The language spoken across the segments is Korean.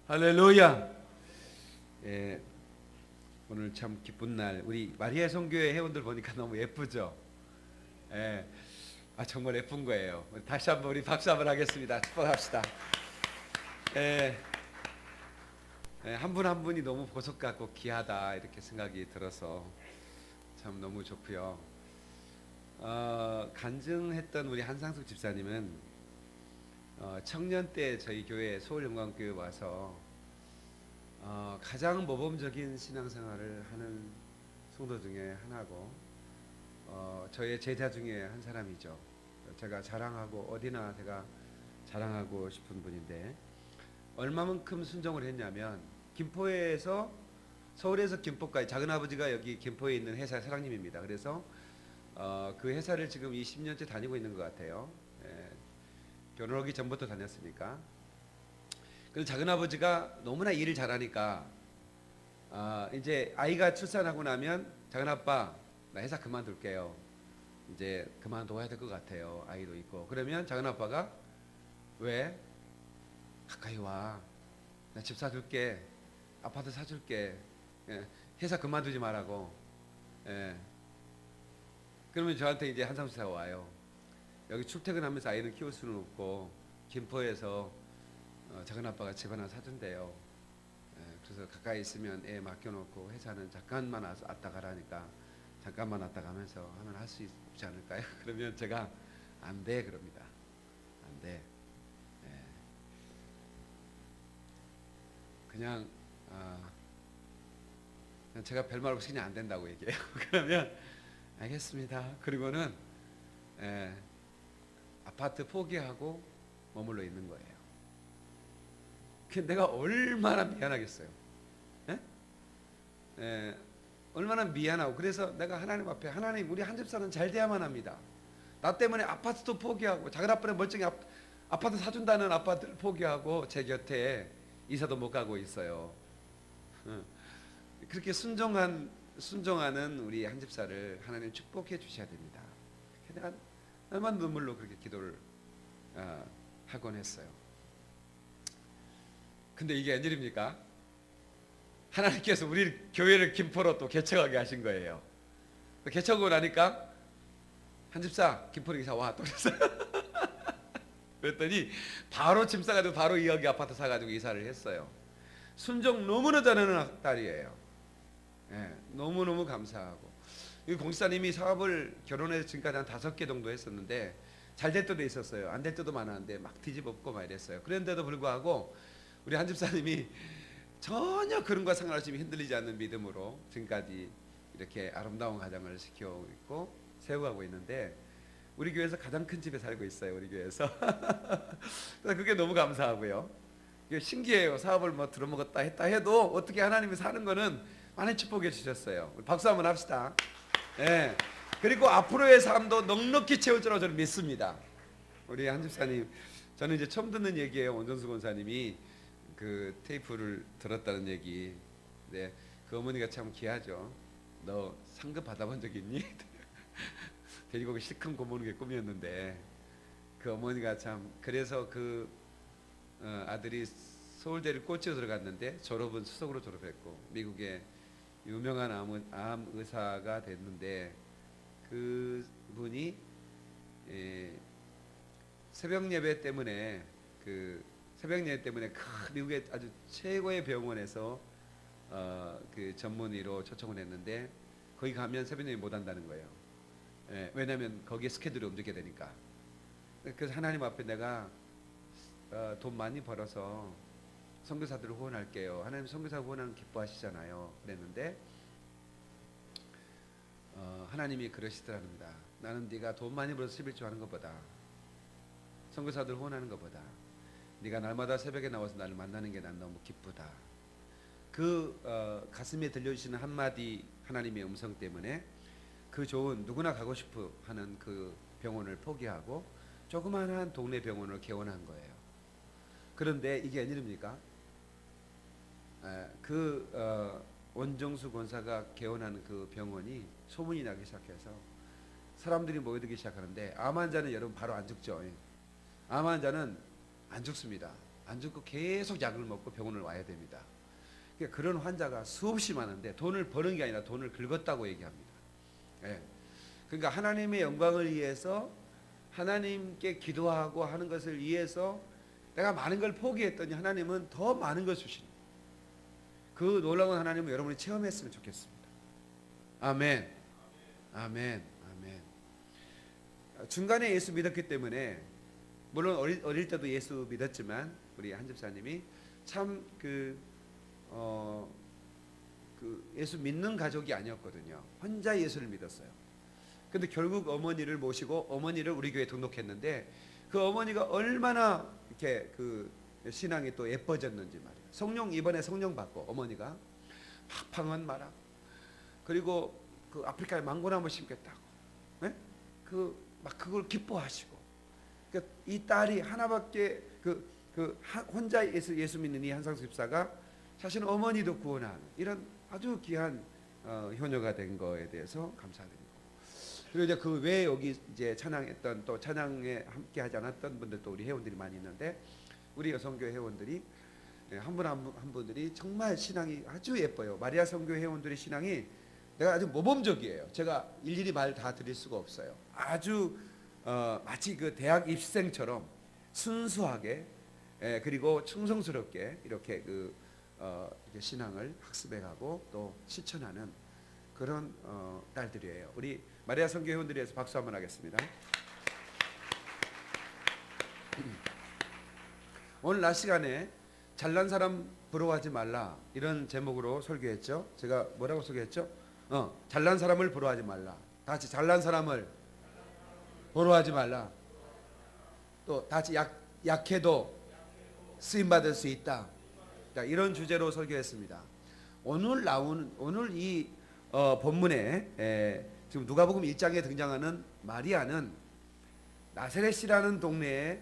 할렐루야. 예, 오늘 참 기쁜 날. 우리 마리아 성교회 회원들 보니까 너무 예쁘죠. 예, 정말 예쁜 거예요. 다시 한번 우리 박수 한번 하겠습니다. 축복합시다. 예, 한 분 한 분이 너무 보석 같고 귀하다 이렇게 생각이 들어서 참 너무 좋고요. 간증했던 우리 한상숙 집사님은 청년 때 저희 교회 서울영광교회 와서 가장 모범적인 신앙생활을 하는 성도 중에 하나고 저의 제자 중에 한 사람이죠. 제가 자랑하고 어디나 제가 자랑하고 싶은 분인데 얼마만큼 순종을 했냐면 김포에서 서울에서 김포까지 작은아버지가 여기 김포에 있는 회사 사장님입니다. 그래서 그 회사를 지금 20년째 다니고 있는 것 같아요. 예, 결혼하기 전부터 다녔으니까. 그래서 작은아버지가 너무나 일을 잘하니까 이제 아이가 출산하고 나면 작은아빠 나 회사 그만둘게요. 이제 그만둬야 될 것 같아요. 아이도 있고. 그러면 작은아빠가 왜? 가까이 와. 나 집 사줄게. 아파트 사줄게. 예, 회사 그만두지 말라고. 예. 그러면 저한테 이제 한상수가 와요. 여기 출퇴근하면서 아이를 키울 수는 없고 김포에서 작은아빠가 집 하나 사준대요. 예, 그래서 가까이 있으면 애 맡겨놓고 회사는 잠깐만 왔다 가라니까 잠깐만 왔다 가면서 하면 할 수 있지 않을까요? 그러면 제가 안 돼 그럽니다. 안 돼. 예. 그냥 제가 별말 없이 그냥 안 된다고 얘기해요. 그러면 알겠습니다. 그리고는 아파트 포기하고 머물러 있는 거예요. 내가 얼마나 미안하겠어요. 예? 얼마나 미안하고. 그래서 내가 하나님 앞에 하나님 우리 한 집사는 잘 돼야만 합니다. 나 때문에 아파트도 포기하고 작은 아빠는 멀쩡히 아파트 사준다는 아파트를 포기하고 제 곁에 이사도 못 가고 있어요. 그렇게 순종하는 우리 한 집사를 하나님 축복해 주셔야 됩니다. 내가 얼마나 눈물로 그렇게 기도를 하곤 했어요. 근데 이게 웬일입니까? 하나님께서 우리 교회를 김포로 또 개척하게 하신 거예요. 개척하고 나니까 한 집사 김포로 이사 와 또 그랬어요. 그랬더니 바로 짐 싸가지고 바로 여기 아파트 사가지고 이사를 했어요. 순종 너무나 잘하는 딸이에요. 예, 너무너무 감사하고 이 공사님이 사업을 결혼해서 지금까지 한 5개 정도 했었는데 잘 될 때도 있었어요. 안 될 때도 많았는데 막 뒤집어엎고 막 이랬어요. 그런데도 불구하고 우리 한 집사님이 전혀 그런 거 상관없이 흔들리지 않는 믿음으로 지금까지 이렇게 아름다운 가정을 지켜오고 있고 세워가고 있는데 우리 교회에서 가장 큰 집에 살고 있어요. 우리 교회에서. 그래서 그게 너무 감사하고요. 이게 신기해요. 사업을 뭐 들어먹었다 했다 해도 어떻게 하나님이 사는 거는 많이 축복해 주셨어요. 우리 박수 한번 합시다. 네. 그리고 앞으로의 삶도 넉넉히 채울 줄로 저는 믿습니다. 우리 한 집사님, 저는 이제 처음 듣는 얘기예요. 원정수 권사님이 그 테이프를 들었다는 얘기. 네, 그 어머니가 참 귀하죠. 너 상급 받아본 적 있니? 돼지고기 실컷 구워먹는 게 꿈이었는데 그 어머니가 참 그래서 그 아들이 서울대를 꽂혀 들어갔는데 졸업은 수석으로 졸업했고 미국의 유명한 암 의사가 됐는데 그 분이 새벽 예배 때문에 미국의 아주 최고의 병원에서 그 전문의로 초청을 했는데 거기 가면 새벽 예배 못 한다는 거예요. 왜냐하면 거기에 스케줄이 움직여야 되니까. 그래서 하나님 앞에 내가 돈 많이 벌어서 선교사들을 후원할게요. 하나님 선교사 후원하는 기뻐하시잖아요. 그랬는데 하나님이 그러시더랍니다. 나는 네가 돈 많이 벌어서 11조 하는 것보다 선교사들 후원하는 것보다 네가 날마다 새벽에 나와서 나를 만나는 게 난 너무 기쁘다. 그 가슴에 들려주시는 한마디 하나님의 음성 때문에 그 좋은 누구나 가고 싶어 하는 그 병원을 포기하고 조그마한 동네 병원을 개원한 거예요. 그런데 이게 웬일입니까? 원정수 권사가 개원하는 그 병원이 소문이 나기 시작해서 사람들이 모여들기 시작하는데 암 환자는 여러분 바로 안 죽죠. 암 환자는 안 죽습니다. 안 죽고 계속 약을 먹고 병원을 와야 됩니다. 그러니까 그런 환자가 수없이 많은데 돈을 버는 게 아니라 돈을 긁었다고 얘기합니다. 예. 그러니까 하나님의 영광을 위해서 하나님께 기도하고 하는 것을 위해서 내가 많은 걸 포기했더니 하나님은 더 많은 걸 주시는 그 놀라운 하나님을 여러분이 체험했으면 좋겠습니다. 아멘. 아멘. 아멘. 중간에 예수 믿었기 때문에 물론 어릴 때도 예수 믿었지만 우리 한 집사님이 참 예수 믿는 가족이 아니었거든요. 혼자 예수를 믿었어요. 근데 결국 어머니를 모시고 어머니를 우리 교회에 등록했는데 그 어머니가 얼마나 이렇게 신앙이 또 예뻐졌는지 말이에요. 이번에 성령 받고 어머니가 방언 말하고 그리고 아프리카에 망고나무 심겠다고, 네? 그걸 기뻐하시고, 그러니까 이 딸이 하나밖에 혼자 예수 믿는 이 한상수 집사가 사실은 어머니도 구원하는 이런 아주 귀한 효녀가 된 거에 대해서 감사드립니다. 그리고 이제 그 외에 여기 이제 찬양했던 또 찬양에 함께 하지 않았던 분들도 우리 회원들이 많이 있는데 우리 여성교회 회원들이 한 분 한 분들이 정말 신앙이 아주 예뻐요. 마리아 성교회 회원들의 신앙이 내가 아주 모범적이에요. 제가 일일이 말 다 드릴 수가 없어요. 아주 마치 대학 입시생처럼 순수하게 그리고 충성스럽게 이렇게 이렇게 신앙을 학습해가고 또 실천하는 그런 딸들이에요. 우리 마리아 성교 회원들에 대해서 박수 한번 하겠습니다. 오늘 낮 시간에 잘난 사람 부러워하지 말라 이런 제목으로 설교했죠. 제가 뭐라고 소개했죠? 잘난 사람을 부러워하지 말라. 다 같이 잘난 사람을 부러워하지 말라. 또 다 같이 약해도 쓰임 받을 수 있다. 자, 이런 주제로 설교했습니다. 오늘 이 본문에 지금 누가복음 1장에 등장하는 마리아는 나사렛이라는 동네에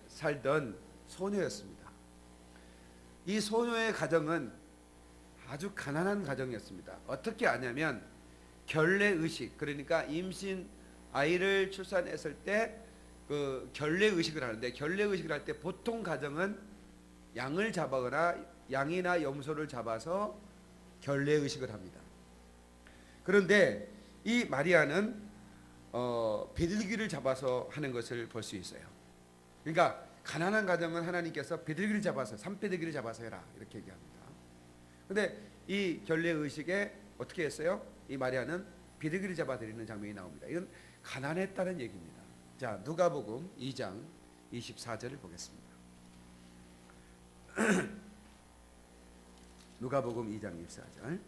살던 소녀였습니다. 이 소녀의 가정은 아주 가난한 가정이었습니다. 어떻게 아냐면 결례의식, 그러니까 임신 아이를 출산했을 때 결례의식을 하는데 결례의식을 할 때 보통 가정은 양을 잡아거나 양이나 염소를 잡아서 결례의식을 합니다. 그런데 이 마리아는 비둘기를 잡아서 하는 것을 볼 수 있어요. 그러니까 가난한 가정은 하나님께서 비둘기를 잡아서 산비둘기를 잡아서 해라 이렇게 얘기합니다. 그런데 이 결례의식에 어떻게 했어요? 이 마리아는 비둘기를 잡아 드리는 장면이 나옵니다. 이건 가난했다는 얘기입니다. 자, 누가복음 2장 24절을 보겠습니다. 누가복음 2장 24절.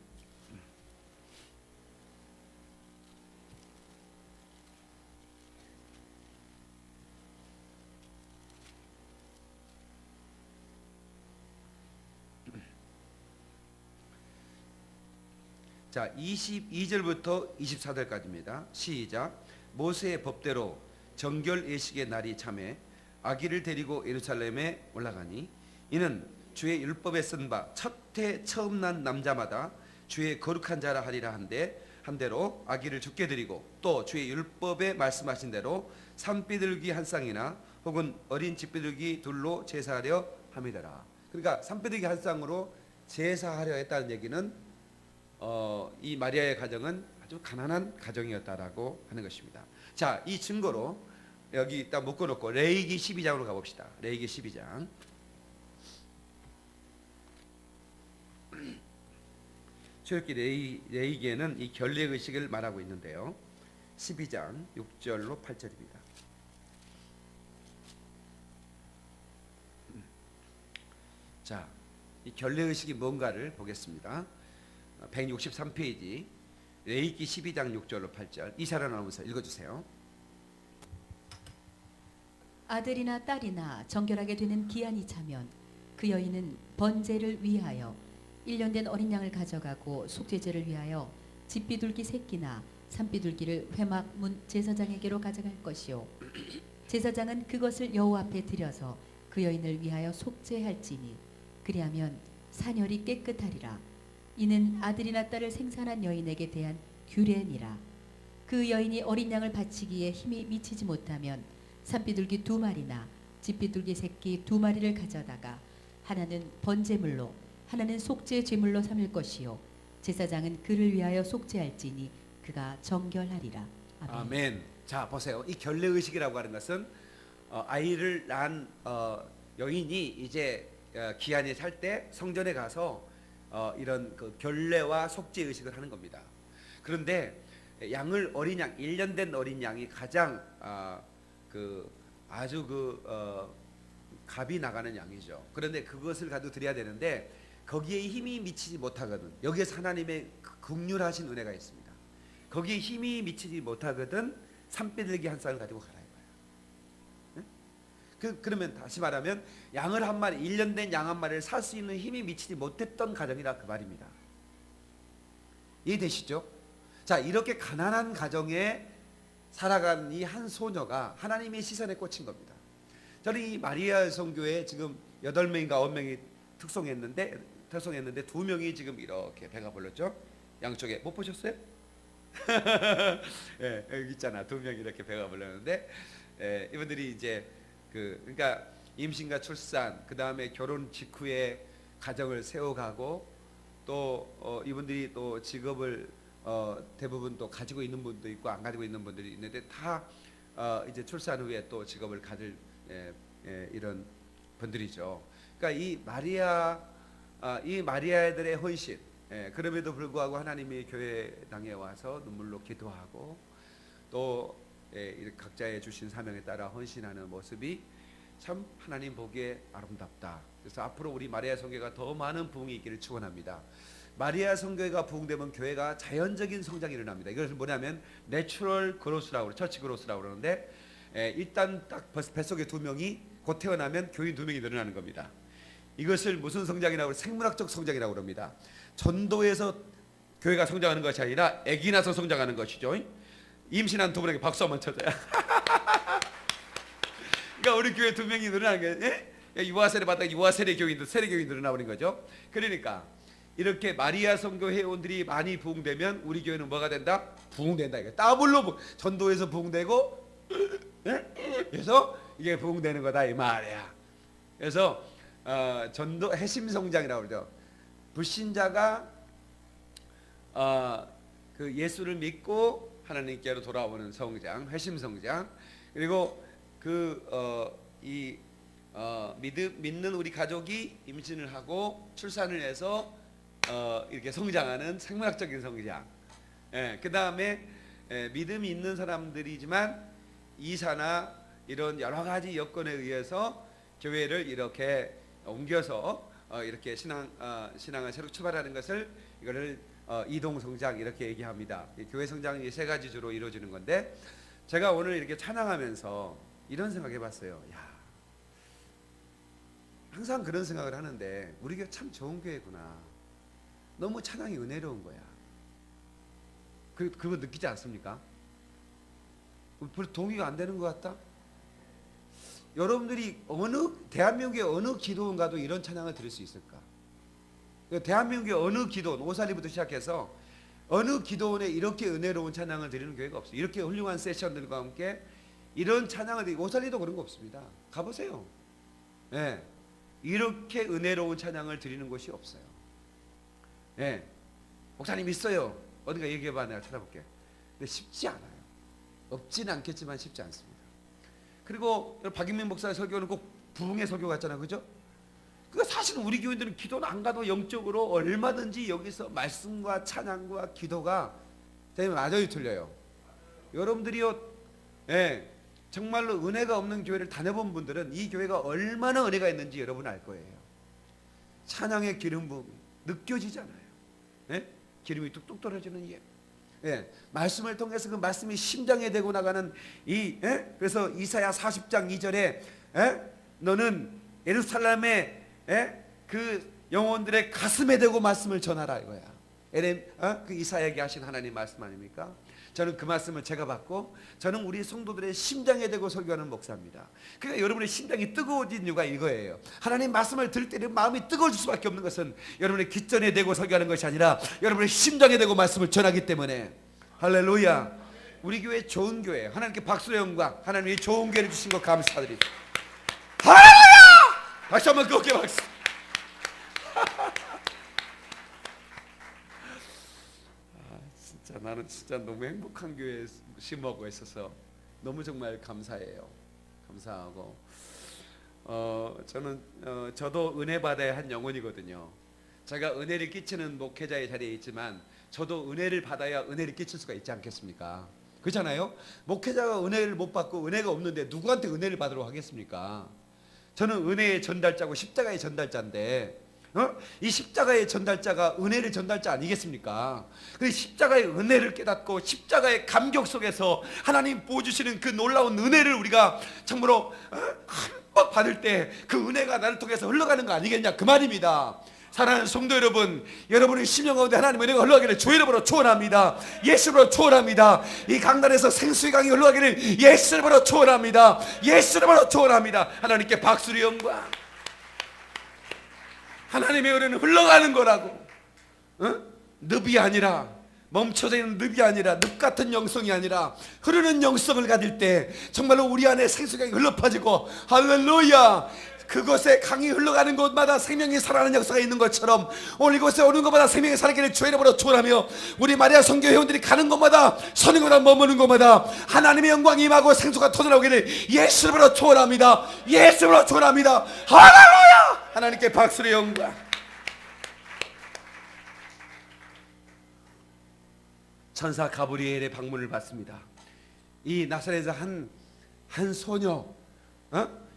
자, 22절부터 24절까지입니다. 시작. 모세의 법대로 정결 예식의 날이 참에 아기를 데리고 예루살렘에 올라가니 이는 주의 율법에 쓴 바 첫 해 처음 난 남자마다 주의 거룩한 자라 하리라 한 대로 아기를 죽게 드리고 또 주의 율법에 말씀하신 대로 산비둘기 한 쌍이나 혹은 어린 집비둘기 둘로 제사하려 함이더라. 그러니까 산비둘기 한 쌍으로 제사하려 했다는 얘기는 이 마리아의 가정은 아주 가난한 가정이었다라고 하는 것입니다. 자, 이 증거로 여기 일단 묶어놓고 레위기 12장으로 가봅시다. 레위기 12장. 출애굽기 레위기에는 이 결례의식을 말하고 있는데요. 12장 6절로 8절입니다. 자, 이 결례의식이 뭔가를 보겠습니다. 163페이지 레위기 12장 6절로 8절 이사라 나오면서 읽어주세요. 아들이나 딸이나 정결하게 되는 기한이 차면 그 여인은 번제를 위하여 1년 된 어린 양을 가져가고 속죄제를 위하여 집비둘기 새끼나 산비둘기를 회막 문 제사장에게로 가져갈 것이요 제사장은 그것을 여호와 앞에 드려서 그 여인을 위하여 속죄할지니 그리하면 사녀리 깨끗하리라. 이는 아들이나 딸을 생산한 여인에게 대한 규례니라. 그 여인이 어린 양을 바치기에 힘이 미치지 못하면 산비둘기 2마리나 집비둘기 새끼 2마리를 가져다가 하나는 번제물로 하나는 속죄 제물로 삼을 것이요 제사장은 그를 위하여 속죄할지니 그가 정결하리라. 아멘. 아멘. 자 보세요. 이 결례 의식이라고 하는 것은 아이를 낳은 여인이 이제 기한이 살 때 성전에 가서 이런 그 결례와 속죄 의식을 하는 겁니다. 그런데 양을 어린 양 1년 된 어린 양이 가장 그 아주 값이 나가는 양이죠. 그런데 그것을 가지고 드려야 되는데 거기에 힘이 미치지 못하거든. 여기에서 하나님의 긍휼하신 은혜가 있습니다. 거기에 힘이 미치지 못하거든 산비둘기 한 쌍을 가지고 가라 이거예요. 네? 그러면 다시 말하면 양을 한 마리 1년 된 양 한 마리를 살 수 있는 힘이 미치지 못했던 가정이라 그 말입니다. 이해되시죠? 자 이렇게 가난한 가정에 살아간 이 한 소녀가 하나님의 시선에 꽂힌 겁니다. 저는 이 마리아 성교에 지금 8명인가 9명이 특송했는데 2명이 지금 이렇게 배가 불렀죠. 양쪽에 못 보셨어요? 예, 여기 있잖아. 2명이 이렇게 배가 불렀는데 이분들이 이제 그러니까 임신과 출산 그 다음에 결혼 직후에 가정을 세워가고 또 이분들이 또 직업을 대부분 또 가지고 있는 분도 있고 안 가지고 있는 분들이 있는데 다 이제 출산 후에 또 직업을 가질 이런 분들이죠. 그러니까 이 마리아들의 헌신, 그럼에도 불구하고 하나님의 교회당에 와서 눈물로 기도하고 또 각자의 주신 사명에 따라 헌신하는 모습이 참 하나님 보기에 아름답다. 그래서 앞으로 우리 마리아 성교가 더 많은 부흥이 있기를 축원합니다. 마리아 성교회가 부흥되면 교회가 자연적인 성장이 일어납니다. 이것은 뭐냐면 내추럴 그로스라고 그래요. 처치 그로스라고 그러는데 일단 딱 뱃속에 2명이 곧 태어나면 교인 2명이 늘어나는 겁니다. 이것을 무슨 성장이라고 그래요? 생물학적 성장이라고 그럽니다. 전도에서 교회가 성장하는 것이 아니라 아기 나서 성장하는 것이죠. 임신한 2분에게 박수 한번 쳐줘요. 그러니까 우리 교회 2명이 늘어나는 게 유아세례 받다가 유아세례 교인들 세례 교인 늘어나버린 거죠. 그러니까 이렇게 마리아 성교 회원들이 많이 부흥되면 우리 교회는 뭐가 된다? 부흥된다. 이게 더블로 전도에서 부흥되고 그래서 이게 부흥되는 거다 이 말이야. 그래서 전도 핵심 성장이라고 그러죠. 불신자가 그 예수를 믿고 하나님께로 돌아오는 성장, 회심 성장. 그리고 믿는 우리 가족이 임신을 하고 출산을 해서 이렇게 성장하는 생물학적인 성장. 그 다음에 믿음이 있는 사람들이지만 이사나 이런 여러 가지 여건에 의해서 교회를 이렇게 옮겨서 이렇게 신앙을 새로 출발하는 것을 이거를 이동 성장 이렇게 얘기합니다. 교회 성장이 3가지 주로 이루어지는 건데 제가 오늘 이렇게 찬양하면서 이런 생각해봤어요. 야, 항상 그런 생각을 하는데 우리 교회 참 좋은 교회구나. 너무 찬양이 은혜로운 거야. 그거 느끼지 않습니까? 별로 동의가 안 되는 것 같다. 여러분들이 대한민국의 어느 기도원 가도 이런 찬양을 들을 수 있을까? 대한민국의 어느 기도원, 오사리부터 시작해서 어느 기도원에 이렇게 은혜로운 찬양을 드리는 교회가 없어요. 이렇게 훌륭한 세션들과 함께 이런 찬양을 드리고, 오사리도 그런 거 없습니다. 가보세요. 네. 이렇게 은혜로운 찬양을 드리는 곳이 없어요. 네. 목사님 있어요. 어딘가 얘기해봐. 내가 찾아볼게. 근데 쉽지 않아요. 없지는 않겠지만 쉽지 않습니다. 그리고 박인민 목사의 설교는 꼭 부흥의 설교 같잖아요. 그죠? 그러니까 사실은 우리 교인들은 기도는 안 가도 영적으로 얼마든지 여기서 말씀과 찬양과 기도가 되면 완전히 틀려요. 여러분들이요, 정말로 은혜가 없는 교회를 다녀본 분들은 이 교회가 얼마나 은혜가 있는지 여러분 알 거예요. 찬양의 기름 부음이 느껴지잖아요. 기름이 뚝뚝 떨어지는 말씀을 통해서 그 말씀이 심장에 대고 나가는 그래서 이사야 40장 2절에 너는 예루살렘의 그 영혼들의 가슴에 대고 말씀을 전하라 이거야. 그 이사야에게 하신 하나님 말씀 아닙니까? 저는 그 말씀을 제가 받고 저는 우리 성도들의 심장에 대고 설교하는 목사입니다. 그러니까 여러분의 심장이 뜨거워진 이유가 이거예요. 하나님 말씀을 들을 때 마음이 뜨거워질 수밖에 없는 것은 여러분의 귓전에 대고 설교하는 것이 아니라 여러분의 심장에 대고 말씀을 전하기 때문에. 할렐루야. 우리 교회 좋은 교회, 하나님께 박수의 영광, 하나님이 좋은 교회를 주신 것 감사드립니다. 할렐루야! 박수 한번 끄게 박수. 진짜 나는 진짜 너무 행복한 교회에 심어고 있어서 너무 정말 감사해요. 감사하고 저는 저도 은혜 받아야 한 영혼이거든요. 제가 은혜를 끼치는 목회자의 자리에 있지만 저도 은혜를 받아야 은혜를 끼칠 수가 있지 않겠습니까? 그렇잖아요. 목회자가 은혜를 못 받고 은혜가 없는데 누구한테 은혜를 받으러 하겠습니까? 저는 은혜의 전달자고 십자가의 전달자인데 이 십자가의 전달자가 은혜를 전달자 아니겠습니까? 그 십자가의 은혜를 깨닫고 십자가의 감격 속에서 하나님 보여주시는 그 놀라운 은혜를 우리가 참으로 한번 받을 때 그 은혜가 나를 통해서 흘러가는 거 아니겠냐 그 말입니다. 사랑하는 성도 여러분, 여러분의 심령 가운데 하나님의 은혜가 흘러가기를 주 이름으로 축원합니다. 예수 이름으로 축원합니다. 이 강단에서 생수의 강이 흘러가기를 예수 이름으로 축원합니다. 예수 이름으로 축원합니다. 하나님께 박수를 영광. 하나님의 은혜는 흘러가는 거라고. 늪이 아니라, 멈춰져 있는 늪이 아니라, 늪 같은 영성이 아니라 흐르는 영성을 가질 때 정말로 우리 안에 생수강이 흘러퍼지고, 할렐루야, 그곳에 강이 흘러가는 곳마다 생명이 살아나는 역사가 있는 것처럼 오늘 이곳에 오는 곳마다 생명이 살아가기를 주의 이름으로 축원하며, 우리 마리아 선교 회원들이 가는 곳마다 서는 곳마다 머무는 곳마다 하나님의 영광이 임하고 생수가 터져나오기를 예수 이름으로 축원합니다. 예수 이름으로 축원합니다. 할렐루야! 하나님께 박수를 영광. 천사 가브리엘의 방문을 받습니다. 이 나사렛에서 한 소녀,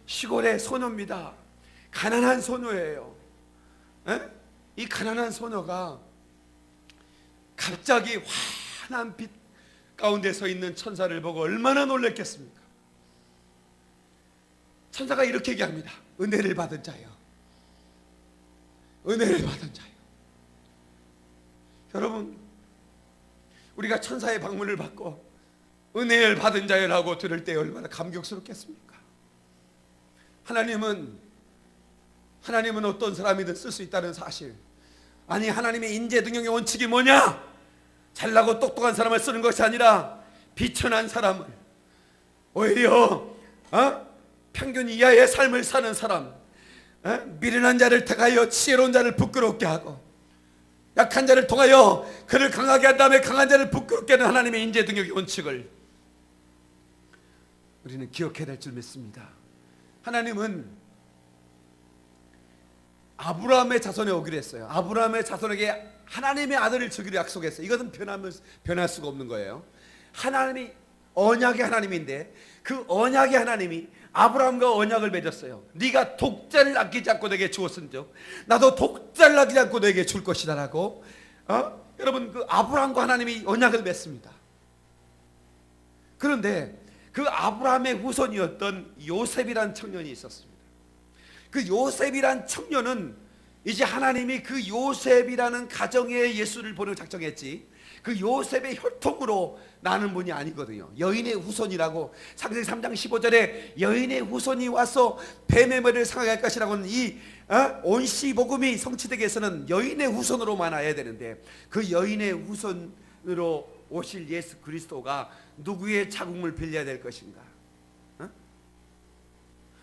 시골의 소녀입니다. 가난한 소녀예요. 이 가난한 소녀가 갑자기 환한 빛 가운데 서 있는 천사를 보고 얼마나 놀랐겠습니까? 천사가 이렇게 얘기합니다. 은혜를 받은 자요, 은혜를 받은 자요. 여러분, 우리가 천사의 방문을 받고 은혜를 받은 자요라고 들을 때 얼마나 감격스럽겠습니까? 하나님은 어떤 사람이든 쓸 수 있다는 사실. 아니, 하나님의 인재 능력의 원칙이 뭐냐? 잘나고 똑똑한 사람을 쓰는 것이 아니라 비천한 사람을, 오히려 평균 이하의 삶을 사는 사람, 미련한 자를 택하여 지혜로운 자를 부끄럽게 하고, 약한 자를 통하여 그를 강하게 한 다음에 강한 자를 부끄럽게 하는 하나님의 인재 능력의 원칙을 우리는 기억해야 될 줄 믿습니다. 하나님은 아브라함의 자손에 오기로 했어요. 아브라함의 자손에게 하나님의 아들을 주기로 약속했어요. 이것은 변할 수가 없는 거예요. 하나님이 언약의 하나님인데 그 언약의 하나님이 아브라함과 언약을 맺었어요. 네가 독자를 아끼지 않고 내게 주었은즉 나도 독자를 아끼지 않고 내게 줄 것이다라고. 여러분, 그 아브라함과 하나님이 언약을 맺습니다. 그런데 그 아브라함의 후손이었던 요셉이란 청년이 있었습니다. 그 요셉이란 청년은 이제 하나님이 그 요셉이라는 가정에 예수를 보내고 작정했지, 그 요셉의 혈통으로 나는 분이 아니거든요. 여인의 후손이라고 창세기 3장 15절에 여인의 후손이 와서 뱀의 머리를 상하게 할 것이라고는 이 온시 복음이 성취되기 위해서는 여인의 후손으로만 와야 되는데, 그 여인의 후손으로 오실 예수 그리스도가 누구의 자궁을 빌려야 될 것인가?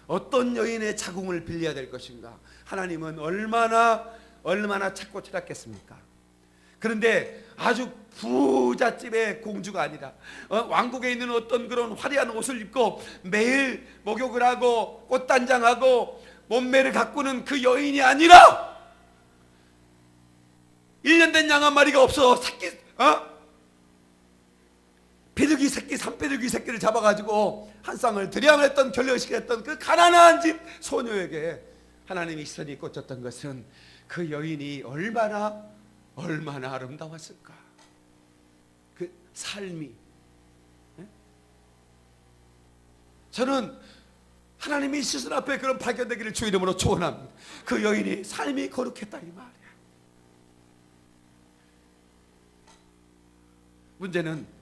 어떤 여인의 자궁을 빌려야 될 것인가? 하나님은 얼마나 찾고 찾았겠습니까? 그런데 아주 부잣집의 공주가 아니라 왕국에 있는 어떤 그런 화려한 옷을 입고 매일 목욕을 하고 꽃단장하고 몸매를 가꾸는 그 여인이 아니라 1년 된 양 한 마리가 없어 비둘기 새끼, 산비둘기 새끼를 잡아가지고 한 쌍을 드려야 했던 결례식을 했던 그 가난한 집 소녀에게 하나님이 시선이 꽂혔던 것은 그 여인이 얼마나 아름다웠을까. 그 삶이. 저는 하나님이 시선 앞에 그런 발견되기를 주 이름으로 축원합니다. 그 여인이 삶이 거룩했다 이 말이야. 문제는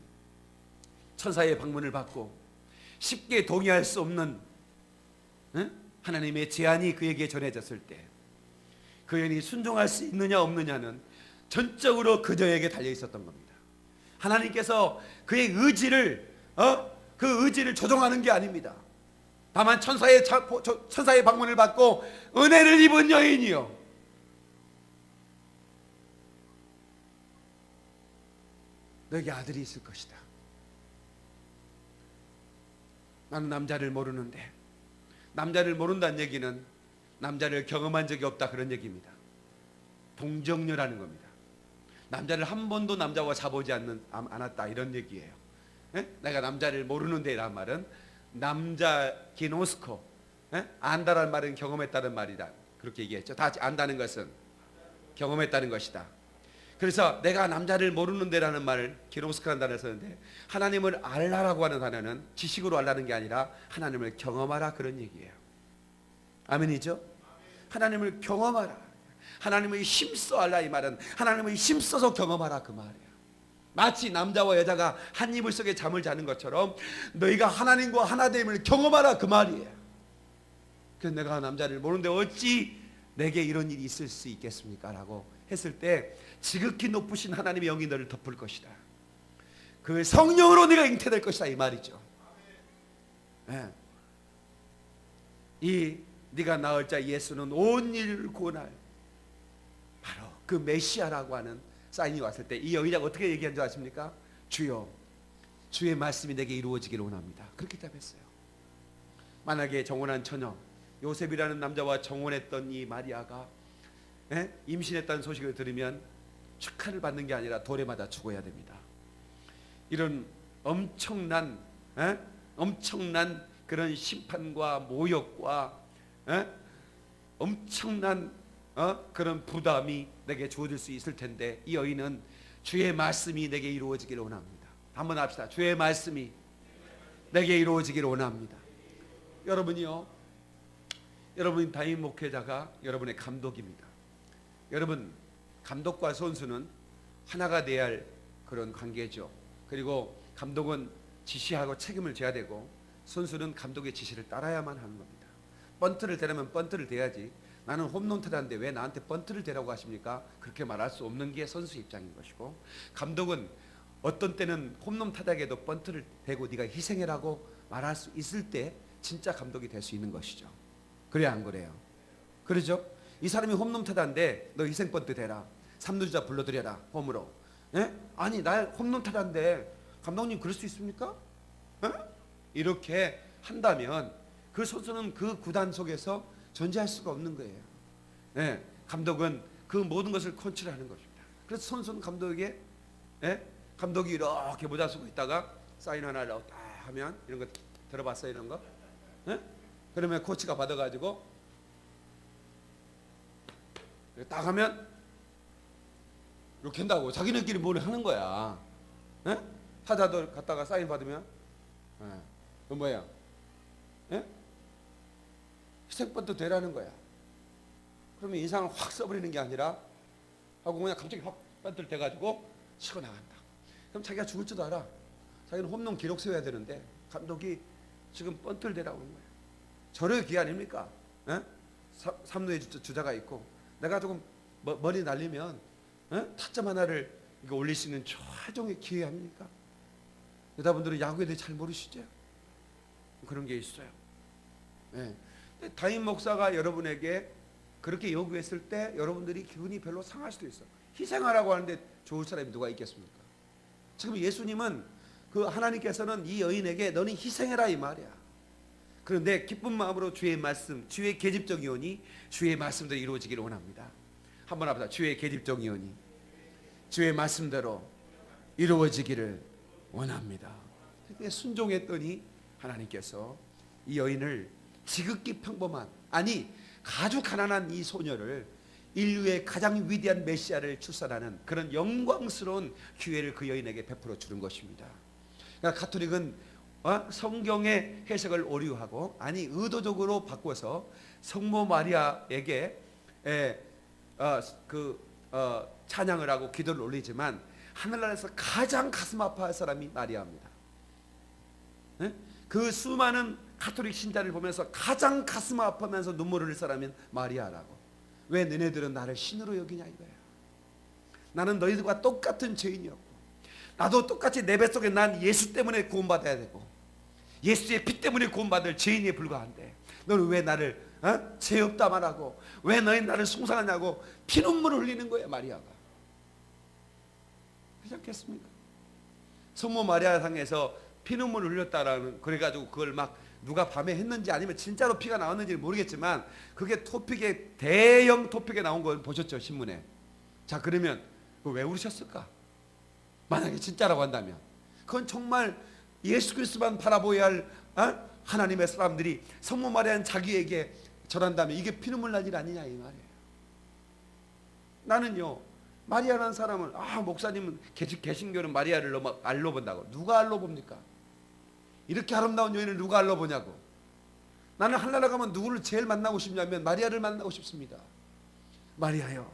천사의 방문을 받고 쉽게 동의할 수 없는 하나님의 제안이 그에게 전해졌을 때 그 여인이 순종할 수 있느냐 없느냐는 전적으로 그녀에게 달려 있었던 겁니다. 하나님께서 그의 의지를 그 의지를 조종하는 게 아닙니다. 다만 천사의 방문을 받고 은혜를 입은 여인이요, 너에게 아들이 있을 것이다. 나는 남자를 모르는데, 남자를 모른다는 얘기는 남자를 경험한 적이 없다, 그런 얘기입니다. 동정녀라는 겁니다. 남자를 한 번도 남자와 자보지 않았다, 이런 얘기예요. 내가 남자를 모르는데 라는 말은 남자 기노스코, 안다라는 말은 경험했다는 말이다, 그렇게 얘기했죠. 다 안다는 것은 경험했다는 것이다. 그래서 내가 남자를 모르는데 라는 말을 기노스코라는 단어를 썼는데, 하나님을 알라라고 하는 단어는 지식으로 알라는 게 아니라 하나님을 경험하라, 그런 얘기예요. 아멘이죠? 하나님을 경험하라, 하나님을 힘써 알라, 이 말은 하나님을 힘써서 경험하라, 그 말이에요. 마치 남자와 여자가 한 이불 속에 잠을 자는 것처럼 너희가 하나님과 하나됨을 경험하라, 그 말이에요. 그래서 내가 남자를 모르는데 어찌 내게 이런 일이 있을 수 있겠습니까? 라고 했을 때 지극히 높으신 하나님의 영이 너를 덮을 것이다, 그 성령으로 네가 잉태될 것이다, 이 말이죠. 이 네가 낳을 자 예수는 온 인류를 구원할 바로 그 메시아라고 하는 사인이 왔을 때 이 여인이 어떻게 얘기한 줄 아십니까? 주여, 주의 말씀이 내게 이루어지기를 원합니다, 그렇게 답했어요. 만약에 정혼한 처녀 요셉이라는 남자와 정혼했던 이 마리아가 임신했다는 소식을 들으면 축하를 받는 게 아니라 돌에 맞아 죽어야 됩니다. 이런 엄청난 그런 심판과 모욕과 엄청난 그런 부담이 내게 주어질 수 있을 텐데, 이 여인은 주의 말씀이 내게 이루어지기를 원합니다. 한번 합시다. 주의 말씀이 내게 이루어지기를 원합니다. 여러분이요, 여러분 담임 목회자가 여러분의 감독입니다. 여러분, 감독과 선수는 하나가 돼야 할 그런 관계죠. 그리고 감독은 지시하고 책임을 져야 되고, 선수는 감독의 지시를 따라야만 하는 겁니다. 번트를 대려면 번트를 대야지, 나는 홈런 타자인데 왜 나한테 번트를 대라고 하십니까? 그렇게 말할 수 없는 게 선수 입장인 것이고, 감독은 어떤 때는 홈런 타자에게도 번트를 대고 네가 희생해라고 말할 수 있을 때 진짜 감독이 될 수 있는 것이죠. 그래야 안 그래요? 그러죠? 이 사람이 홈런 타자인데 너 희생 번트 대라, 3루주자 불러들여라 홈으로. 아니 나 홈런 타자인데 감독님 그럴 수 있습니까? 이렇게 한다면 그 선수는 그 구단 속에서 존재할 수가 없는 거예요. 감독은 그 모든 것을 컨트롤하는 것입니다. 그래서 선수는 감독에게, 감독이 이렇게 모자 쓰고 있다가 사인 하나 딱 하면, 이런 거 들어봤어요, 이런 거? 그러면 코치가 받아가지고 딱 하면 이렇게 한다고 자기네끼리 뭘 하는 거야. 타자도 갔다가 사인 받으면 그 뭐야? 희생번트 되라는 거야. 그러면 인상을 확 써버리는 게 아니라 하고 그냥 갑자기 확 번트를 대가지고 치고 나간다. 그럼 자기가 죽을 줄도 알아. 자기는 홈런 기록 세워야 되는데 감독이 지금 번트를 대라고 하는 거야. 저럴 기회 아닙니까? 3루에 주자가 있고 내가 조금 머리 날리면 타점 하나를 이거 올릴 수 있는 최종의 기회 아닙니까? 여러분들은 야구에 대해 잘 모르시죠? 그런 게 있어요. 담임 목사가 여러분에게 그렇게 요구했을 때 여러분들이 기분이 별로 상할 수도 있어. 희생하라고 하는데 좋을 사람이 누가 있겠습니까? 지금 예수님은 그 하나님께서는 이 여인에게 너는 희생해라 이 말이야. 그런데 기쁜 마음으로 주의 말씀, 주의 계집적 이혼이 주의 말씀대로 이루어지기를 원합니다. 한번 합시다. 주의 계집적 이혼이 주의 말씀대로 이루어지기를 원합니다. 순종했더니 하나님께서 이 여인을 지극히 평범한, 아니 아주 가난한 이 소녀를 인류의 가장 위대한 메시아를 출산하는 그런 영광스러운 기회를 그 여인에게 베풀어 주는 것입니다. 그러니까 가톨릭은 성경의 해석을 오류하고, 아니 의도적으로 바꿔서 성모 마리아에게 찬양을 하고 기도를 올리지만 하늘나라에서 가장 가슴 아파할 사람이 마리아입니다. 그 수많은 가톨릭 신자를 보면서 가장 가슴 아파하면서 눈물을 흘릴 사람은 마리아라고. 왜 너네들은 나를 신으로 여기냐 이거야. 나는 너희들과 똑같은 죄인이었고 나도 똑같이 내 뱃속에 난 예수 때문에 구원받아야 되고 예수의 피 때문에 구원받을 죄인에 불과한데 너는 왜 나를 죄 없다 말하고 왜 너희 나를 송사하냐고 피눈물을 흘리는 거야 마리아가. 그렇지 않겠습니까? 성모 마리아 상에서 피눈물을 흘렸다라는, 그래가지고 그걸 막 누가 밤에 했는지 아니면 진짜로 피가 나왔는지 모르겠지만 그게 토픽에, 대형 토픽에 나온 걸 보셨죠, 신문에. 자, 그러면 왜 울으셨을까? 만약에 진짜라고 한다면 그건 정말 예수 그리스도만 바라보아야 할 하나님의 사람들이 성모 마리아는 자기에게 절한다면 이게 피눈물 날 일 아니냐 이 말이에요. 나는요, 마리아라는 사람은 목사님은 개신교는 마리아를 너무 알로 본다고. 누가 알로 봅니까? 이렇게 아름다운 여인을 누가 알로 보냐고. 나는 하늘나라 가면 누구를 제일 만나고 싶냐면 마리아를 만나고 싶습니다. 마리아요,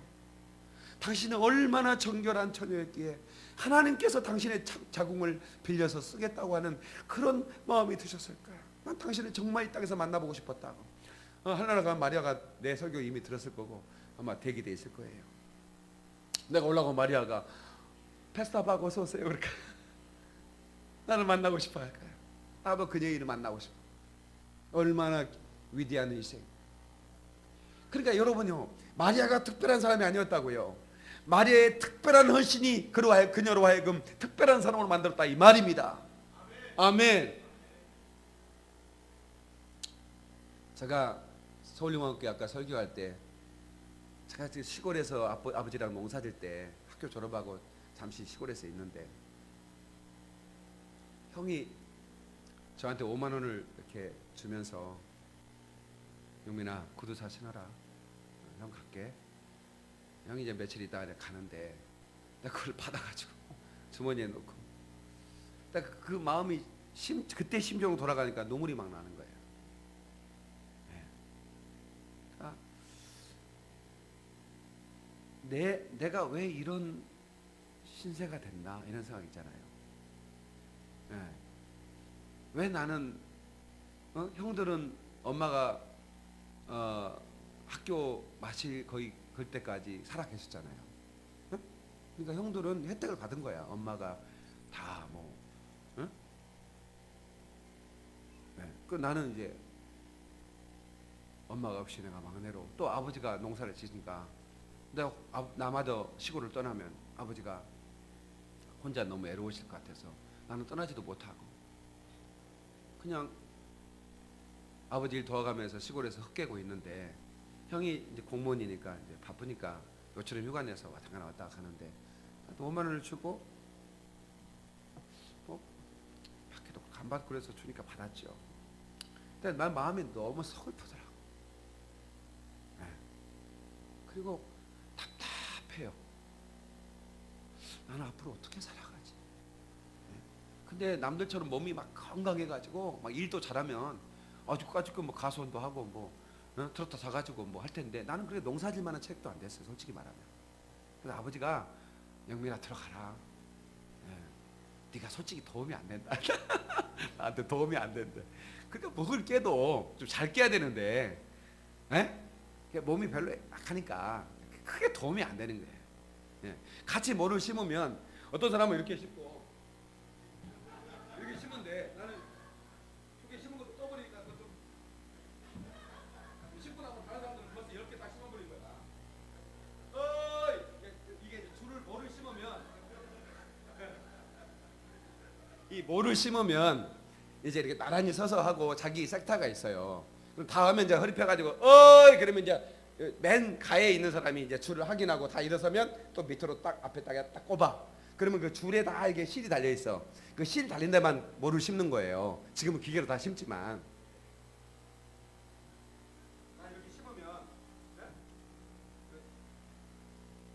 당신은 얼마나 정결한 처녀였기에 하나님께서 당신의 자궁을 빌려서 쓰겠다고 하는 그런 마음이 드셨을까? 난 당신을 정말 이 땅에서 만나보고 싶었다고. 하늘나라 가면 마리아가 내 설교 이미 들었을 거고 아마 대기돼 있을 거예요. 내가 올라가고 마리아가 패스타박 어서 오세요 그러니까 나를 만나고 싶어 할까요? 나도 그 여인을 만나고 싶어. 얼마나 위대한 희생. 그러니까 여러분요, 마리아가 특별한 사람이 아니었다고요. 마리아의 특별한 헌신이 그녀로 하여금 특별한 사람으로 만들었다 이 말입니다. 아멘. 제가 서울용화국교회 아까 설교할 때 제가 시골에서 아버지랑 농사질 때 학교 졸업하고 잠시 시골에서 있는데 형이 저한테 5만 원을 이렇게 주면서 용민아 구두 사 신어라. 형 갈게. 형이 이제 며칠 있다가 가는데 내가 그걸 받아가지고 주머니에 넣고 딱 그 마음이 그때 심정 돌아가니까 눈물이 막 나는 거예요. 내가 왜 이런 신세가 됐나 이런 생각 있잖아요. 왜 나는 형들은 엄마가 학교 마칠 거의 그때까지 살아 계셨잖아요. 그러니까 형들은 혜택을 받은 거야. 엄마가 다 뭐. 그 나는 이제 엄마가 없이 내가 막내로, 또 아버지가 농사를 지니까 내가 나마저 시골을 떠나면 아버지가 혼자 너무 애로우실 것 같아서 나는 떠나지도 못하고 그냥 아버지 일 도와가면서 시골에서 흙깨고 있는데 형이 이제 공무원이니까 이제 바쁘니까 요처럼 휴가 내서 잠깐 왔다 가는데 5만 원을 주고 밖에도 간받고 그래서 주니까 받았죠. 근데 난 마음이 너무 서글프더라고. 그리고 답답해요. 나는 앞으로 어떻게 살아가지? 근데 남들처럼 몸이 막 건강해가지고 막 일도 잘하면 아직까지 뭐 가수원도 하고 뭐 트로트 사가지고 뭐 할 텐데 나는 그래 농사질만한 책도 안 됐어요, 솔직히 말하면. 그래서 아버지가 영민아 들어가라. 네가 솔직히 도움이 안 된다. 나한테 도움이 안 된대. 그러니까 먹을 깨도 좀 잘 깨야 되는데, 몸이 별로 약하니까 크게 도움이 안 되는 거예요. 같이 뭐를 심으면 어떤 사람은 이렇게 심고 이렇게 심은데 나는 이렇게 심은 것도 떠버리니까 좀 심고 나면 다른 사람들은 벌써 10개 다 심어버린 거야. 이게 줄을 뭐를 심으면 이 뭐를 심으면 이제 이렇게 나란히 서서 하고 자기 섹터가 있어요. 그럼 다 하면 이제 허리 펴가지고 그러면 이제 맨 가에 있는 사람이 이제 줄을 확인하고 다 일어서면 또 밑으로 딱 앞에 딱 꼽아. 그러면 그 줄에 다 이게 실이 달려 있어. 그 실 달린 데만 뭐를 심는 거예요. 지금은 기계로 다 심지만. 이렇게 심으면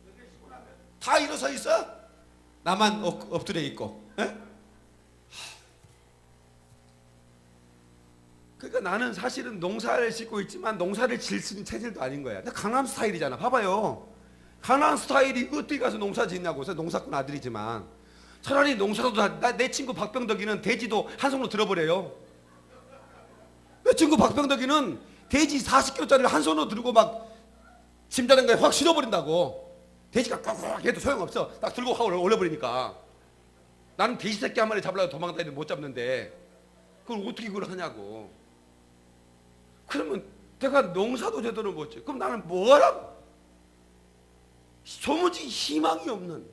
이렇게 심고 나면 다 일어서 있어. 나만 엎드려 있고. 그러니까 나는 사실은 농사를 짓고 있지만 농사를 질 수 있는 체질도 아닌 거야. 강남 스타일이잖아. 봐봐요. 강남 스타일이 어디 가서 농사 짓냐고. 그래서 농사꾼 아들이지만 차라리 농사도 내 친구 박병덕이는 돼지도 한 손으로 들어버려요. 내 친구 박병덕이는 돼지 40kg짜리를 한 손으로 들고 막 짐자전거에 확 실어버린다고. 돼지가 꽉꽉 해도 소용없어. 딱 들고 확 올려버리니까. 나는 돼지 새끼 한 마리 잡으려고 도망다니는데 못 잡는데 그걸 어떻게 그걸 하냐고. 그러면 내가 농사도 제대로 못 지어. 그럼 나는 뭐하라고? 도무지 희망이 없는,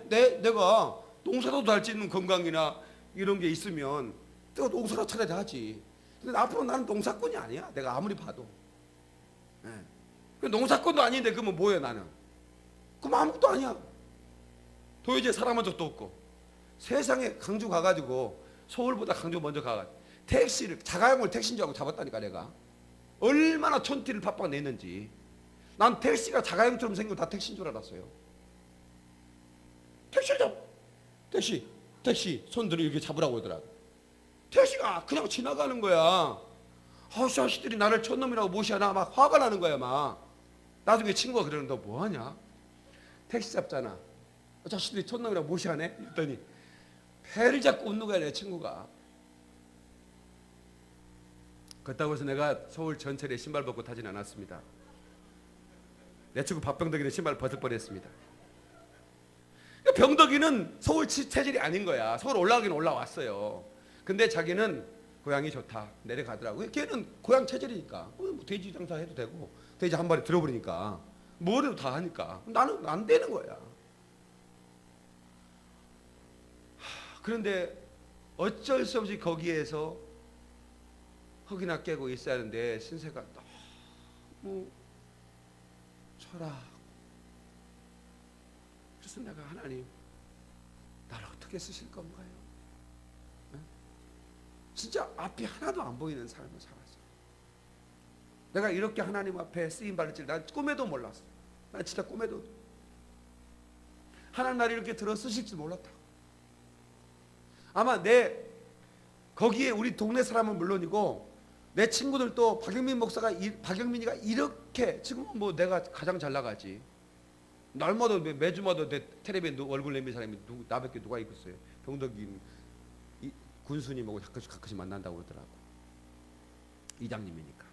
내가 농사도 잘 짓는 건강이나 이런 게 있으면 내가 농사나 차라리 하지. 근데 앞으로 나는 농사꾼이 아니야. 내가 아무리 봐도. 농사꾼도 아닌데 그러면 뭐야 나는? 그럼 아무것도 아니야. 도저히 사람한 적도 없고. 세상에 강주 가가지고 서울보다 강주 먼저 가가지고 택시를 자가용을 택시인 줄 알고 잡았다니까 내가. 얼마나 촌티를 팍팍 냈는지. 난 택시가 자가용처럼 생기고 다 택시인 줄 알았어요. 택시를 잡. 택시 손들어 이렇게 잡으라고 하더라고. 택시가 그냥 지나가는 거야. 자식들이 나를 촌놈이라고 무시하나 막 화가 나는 거야 막. 나중에 친구가 그러는 너 뭐하냐? 택시 잡잖아. 자식들이 촌놈이라고 무시하네? 이랬더니 배를 잡고 웃는 거야 내 친구가. 그렇다고 해서 내가 서울 전철에 신발 벗고 타진 않았습니다. 내 친구 박병덕이는 신발 벗을 뻔했습니다. 병덕이는 서울 체질이 아닌 거야. 서울 올라가긴 올라왔어요. 근데 자기는 고향이 좋다 내려가더라고요. 걔는 고향 체질이니까 뭐 돼지 장사 해도 되고 돼지 한 마리 들어버리니까 뭐래도 다 하니까. 나는 안 되는 거야. 그런데 어쩔 수 없이 거기에서 흙이나 깨고 있어야 하는데 신세가 너무 철학. 그래서 내가 하나님 나를 어떻게 쓰실 건가요? 진짜 앞이 하나도 안 보이는 삶을 살았어. 내가 이렇게 하나님 앞에 쓰임 받을 줄 난 꿈에도 몰랐어. 난 진짜 꿈에도 하나님 나를 이렇게 들어 쓰실 줄 몰랐다. 아마 거기에 우리 동네 사람은 물론이고 내 친구들도 박영민이가 이렇게 지금 뭐 내가 가장 잘 나가지. 날마다 매주마다 내 텔레비에 얼굴 내민 사람이 나밖에 누가 있겠어요. 병덕이 군수님하고 가끔씩 만난다고 그러더라고. 이장님이니까.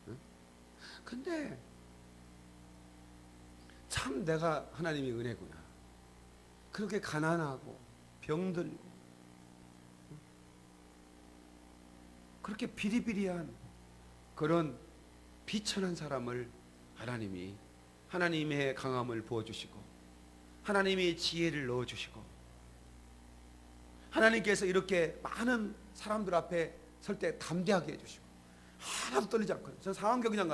응? 근데 참 내가 하나님이 은혜구나. 그렇게 가난하고 병들고 그렇게 비리비리한 그런 비천한 사람을 하나님이 하나님의 강함을 부어주시고 하나님의 지혜를 넣어주시고 하나님께서 이렇게 많은 사람들 앞에 설 때 담대하게 해주시고 하나도 떨리지 않거든요. 저 상암경기장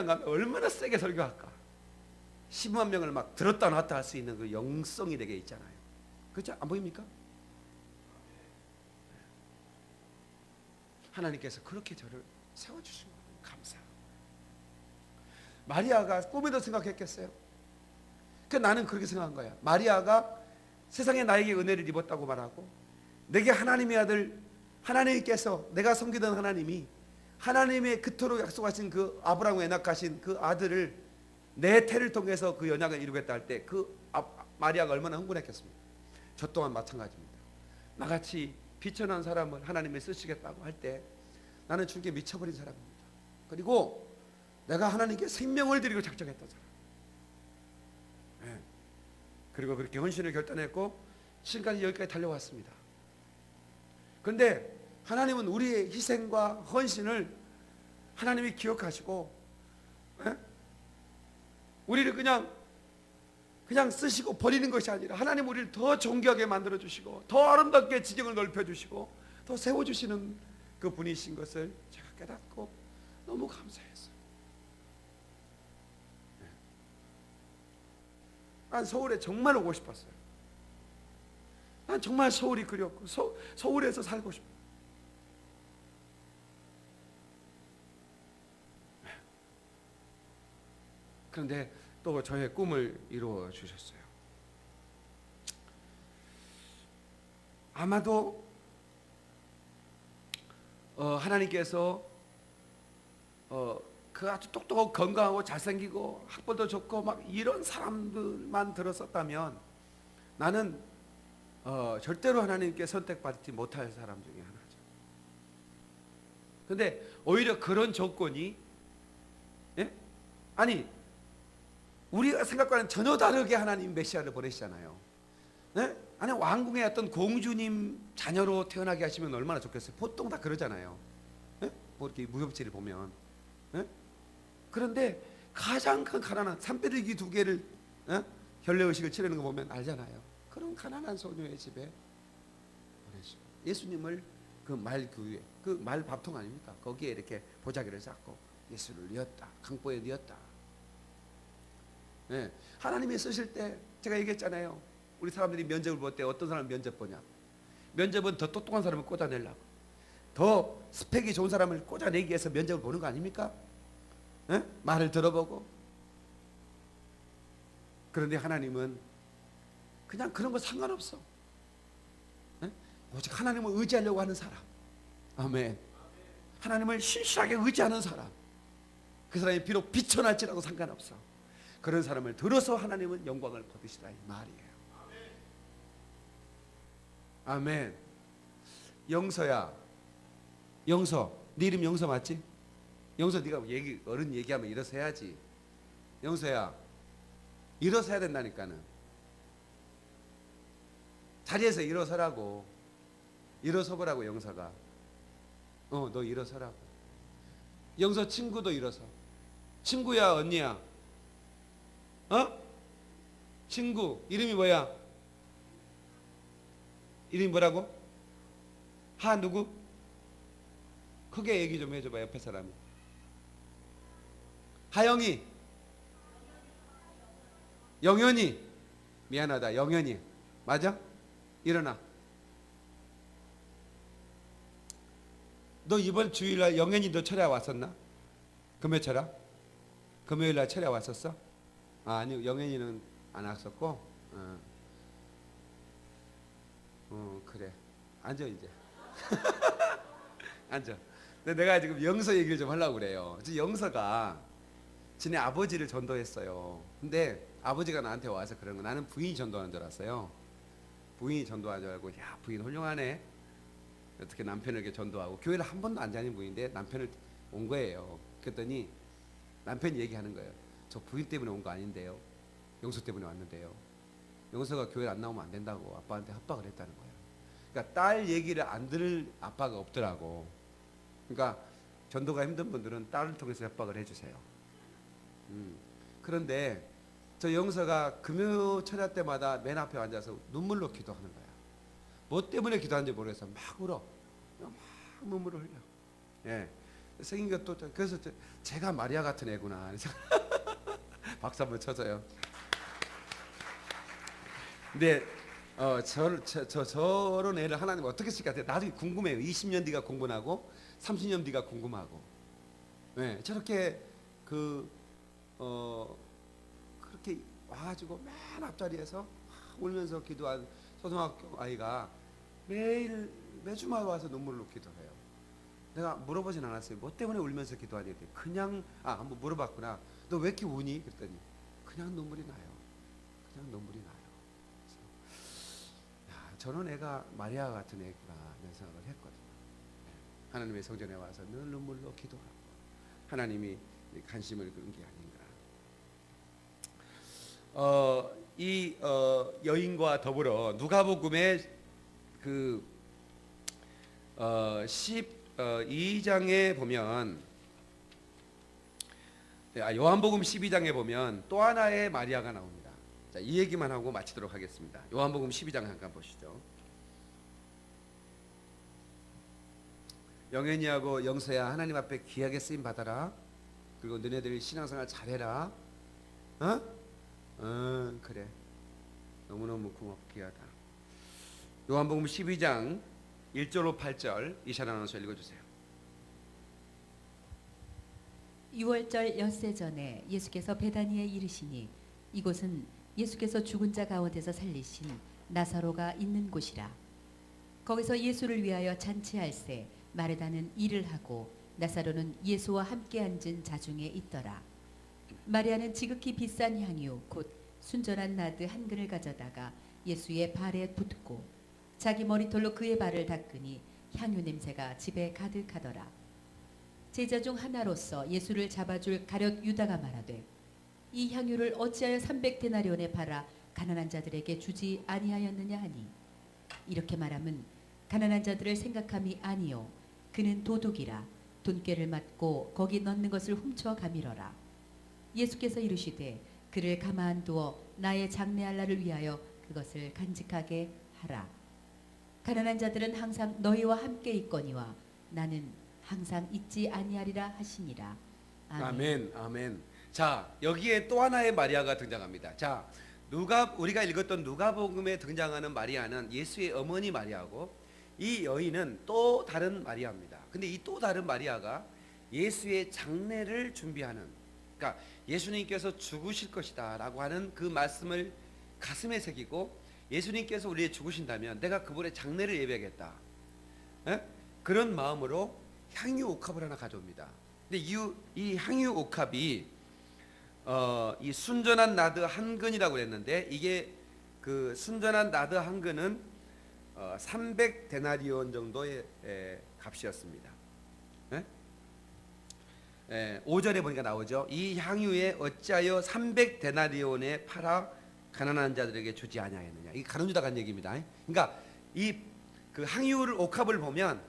가면 얼마나 세게 설교할까. 10만 명을 막 들었다 놨다 할 수 있는 그 영성이 되게 있잖아요. 그렇죠? 안 보입니까? 하나님께서 그렇게 저를 세워주신 거예요. 감사합니다. 마리아가 꿈에도 생각했겠어요? 나는 그렇게 생각한 거야. 마리아가 세상에 나에게 은혜를 입었다고 말하고 내게 하나님의 아들 하나님께서 내가 섬기던 하나님이 하나님의 그토록 약속하신 그 아브라함과 연약하신 그 아들을 내 태를 통해서 그 연약을 이루겠다 할 때 그 마리아가 얼마나 흥분했겠습니까? 저 또한 마찬가지입니다. 나같이 비천한 사람을 하나님이 쓰시겠다고 할 때 나는 주님께 미쳐버린 사람입니다. 그리고 내가 하나님께 생명을 드리고 작정했던 사람. 네. 그리고 그렇게 헌신을 결단했고 지금까지 여기까지 달려왔습니다. 그런데 하나님은 우리의 희생과 헌신을 하나님이 기억하시고 우리를 그냥 쓰시고 버리는 것이 아니라 하나님 우리를 더 존귀하게 만들어주시고 더 아름답게 지경을 넓혀주시고 더 세워주시는 그 분이신 것을 제가 깨닫고 너무 감사했어요. 난 서울에 정말 오고 싶었어요. 난 정말 서울이 그리웠고 서울에서 살고 싶어요. 그런데 또 저의 꿈을 이루어 주셨어요. 아마도 하나님께서 그 아주 똑똑하고 건강하고 잘생기고 학벌도 좋고 막 이런 사람들만 들었었다면 나는 절대로 하나님께 선택받지 못할 사람 중에 하나죠. 그런데 오히려 그런 조건이 아니 우리가 생각과는 전혀 다르게 하나님 메시아를 보내시잖아요. 네? 아니 왕궁의 어떤 공주님 자녀로 태어나게 하시면 얼마나 좋겠어요. 보통 다 그러잖아요. 네? 뭐 이렇게 무협지를 보면. 네? 그런데 가장 큰 가난한 산배들기 2개를 결례의식을 치르는 거 보면 알잖아요. 그런 가난한 소녀의 집에 보내시고 예수님을 그 말교회 그 말 밥통 아닙니까? 거기에 이렇게 보자기를 쌓고 예수를 뉘었다. 강보에 뉘었다. 네. 하나님이 쓰실 때 제가 얘기했잖아요. 우리 사람들이 면접을 볼 때 어떤 사람을 면접 보냐? 면접은 더 똑똑한 사람을 꽂아내려고, 더 스펙이 좋은 사람을 꽂아내기 위해서 면접을 보는 거 아닙니까? 네? 말을 들어보고. 그런데 하나님은 그냥 그런 거 상관없어. 네? 오직 하나님을 의지하려고 하는 사람. 아멘. 하나님을 신실하게 의지하는 사람. 그 사람이 비록 비천할지라도 상관없어. 그런 사람을 들어서 하나님은 영광을 받으시라 이 말이에요. 아멘. 영서야, 영서, 네 이름 영서 맞지? 영서 네가 어른 얘기하면 일어서 해야지. 영서야, 일어서 해야 된다니까는. 자리에서 일어서라고. 일어서 보라고 영서가. 너 일어서라고. 영서 친구도 일어서. 친구야 언니야. 친구 이름이 뭐야? 이름이 뭐라고? 하 누구? 크게 얘기 좀 해줘봐 옆에 사람이. 하영이. 영현이. 미안하다 영현이. 맞아? 일어나. 너 이번 주일날 영현이 너 철야 왔었나? 금요 철야? 금요일날 철야 왔었어? 아니 영현이는 안 왔었고. 그래. 앉아 이제. 앉아. 근데 내가 지금 영서 얘기를 좀 하려고 그래요. 영서가 지네 아버지를 전도했어요. 근데 아버지가 나한테 와서 그런 거, 나는 부인이 전도하는 줄 알았어요. 부인이 전도하는 줄 알고, 야 부인 훌륭하네. 어떻게 남편을 이렇게 전도하고, 교회를 한 번도 안 다닌 부인인데 남편을 온 거예요. 그랬더니 남편이 얘기하는 거예요. 저 부인 때문에 온 거 아닌데요. 영서 때문에 왔는데요. 영서가 교회를 안 나오면 안 된다고 아빠한테 협박을 했다는 거예요. 그러니까 딸 얘기를 안 들을 아빠가 없더라고. 그러니까 전도가 힘든 분들은 딸을 통해서 협박을 해주세요. 그런데 저 영서가 금요 철야 때마다 맨 앞에 앉아서 눈물로 기도하는 거야. 뭐 때문에 기도하는지 모르겠어. 막 울어. 막 눈물을 흘려. 예. 생긴 것도 그래서 제가 마리아 같은 애구나. 박수 한번 쳐줘요. 근데 저런 애를 하나님 어떻게 쓸 것 같아요? 나중에 궁금해요. 20년 뒤가 궁금하고 30년 뒤가 궁금하고. 네, 저렇게 그렇게 와가지고 맨 앞자리에서 울면서 기도한 초등학교 아이가 매주마다 와서 눈물로 기도해요. 내가 물어보진 않았어요. 뭐 때문에 울면서 기도하니? 그냥 한번 물어봤구나. 너 왜 이렇게 우니? 그랬더니 그냥 눈물이 나요. 그냥 눈물이 나요. 저런 애가 마리아 같은 애구나 이런 생각을 했거든요. 하나님의 성전에 와서 늘 눈물로 기도하고 하나님이 관심을 그런 게 아닌가. 이 여인과 더불어 누가복음의 12장에 보면, 요한복음 12장에 보면 또 하나의 마리아가 나옵니다. 자, 이 얘기만 하고 마치도록 하겠습니다. 요한복음 12장 잠깐 보시죠. 영현이하고 영서야, 하나님 앞에 귀하게 쓰임 받아라. 그리고 너네들 신앙생활 잘해라. 그래. 너무너무 귀하다. 요한복음 12장 1절로 8절 이샤 아나운서 읽어주세요. 6월절 엿새 전에 예수께서 베다니에 이르시니 이곳은 예수께서 죽은 자 가운데서 살리신 나사로가 있는 곳이라. 거기서 예수를 위하여 잔치할새 마르다는 일을 하고 나사로는 예수와 함께 앉은 자 중에 있더라. 마리아는 지극히 비싼 향유 곧 순전한 나드 한 근을 가져다가 예수의 발에 붓고 자기 머리털로 그의 발을 닦으니 향유 냄새가 집에 가득하더라. 제자 중 하나로서 예수를 잡아줄 가룟 유다가 말하되 이 향유를 어찌하여 300데나리온에 팔아 가난한 자들에게 주지 아니하였느냐 하니 이렇게 말함은 가난한 자들을 생각함이 아니요 그는 도둑이라 돈꾀를 맞고 거기 넣는 것을 훔쳐 가밀어라. 예수께서 이르시되 그를 가만두어 나의 장래할 날을 위하여 그것을 간직하게 하라. 가난한 자들은 항상 너희와 함께 있거니와 나는 항상 있지 아니하리라 하시니라. 아멘. 아멘, 아멘. 자, 여기에 또 하나의 마리아가 등장합니다. 자, 우리가 읽었던 누가복음에 등장하는 마리아는 예수의 어머니 마리아고, 이 여인은 또 다른 마리아입니다. 근데 이 또 다른 마리아가 예수의 장례를 준비하는, 그러니까 예수님께서 죽으실 것이다라고 하는 그 말씀을 가슴에 새기고, 예수님께서 우리의 죽으신다면 내가 그분의 장례를 예배하겠다, 그런 마음으로 향유 옥합을 하나 가져옵니다. 근데 이 향유 옥합이 이 순전한 나드 한 근이라고 그랬는데, 이게 그 순전한 나드 한 근은 300데나리온 정도의 값이었습니다. 5절에 보니까 나오죠. 이 향유에 어찌하여 300데나리온에 팔아 가난한 자들에게 주지 아니하였느냐. 이게 가룟 유다가 한 얘기입니다. 그러니까 이 그 향유를 옥합을 보면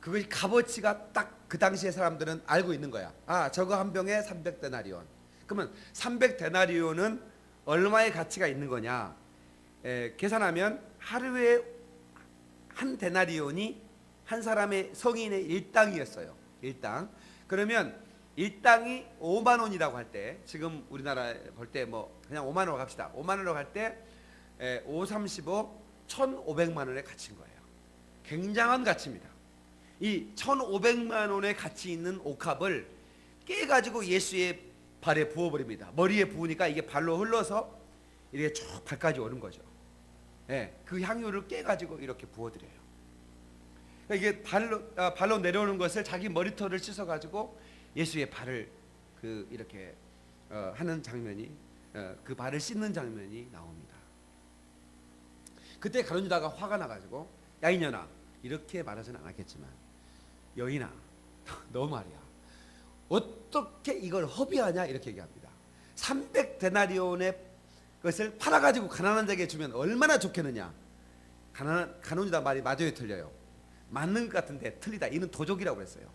그것이 값어치가 딱 그 당시에 사람들은 알고 있는 거야. 아, 저거 한 병에 300데나리온. 그러면 300데나리온은 얼마의 가치가 있는 거냐? 계산하면 하루에 한 데나리온이 한 사람의 성인의 일당이었어요. 일당. 그러면 일당이 5만 원이라고 할 때, 지금 우리나라 볼 때 뭐 그냥 5만 원으로 갑시다. 5만 원으로 갈 때 5, 35, 1,500만 원의 가치인 거예요. 굉장한 가치입니다. 이 1,500만 원의 가치 있는 옥합을 깨가지고 예수의 발에 부어버립니다. 머리에 부으니까 이게 발로 흘러서 이렇게 쭉 발까지 오는 거죠. 그 향유를 깨가지고 이렇게 부어드려요. 그러니까 이게 발로 내려오는 것을 자기 머리털을 씻어가지고 예수의 발을 이렇게 하는 장면이, 그 발을 씻는 장면이 나옵니다. 그때 가룟 유다가 화가 나가지고, 야 이년아, 이렇게 말하지는 않았겠지만, 여인아, 너 말이야, 어떻게 이걸 허비하냐, 이렇게 얘기합니다. 300데나리온의 것을 팔아가지고 가난한 자에게 주면 얼마나 좋겠느냐. 가룟 유다 말이 맞아요, 틀려요? 맞는 것 같은데 틀리다. 이는 도적이라고 했어요.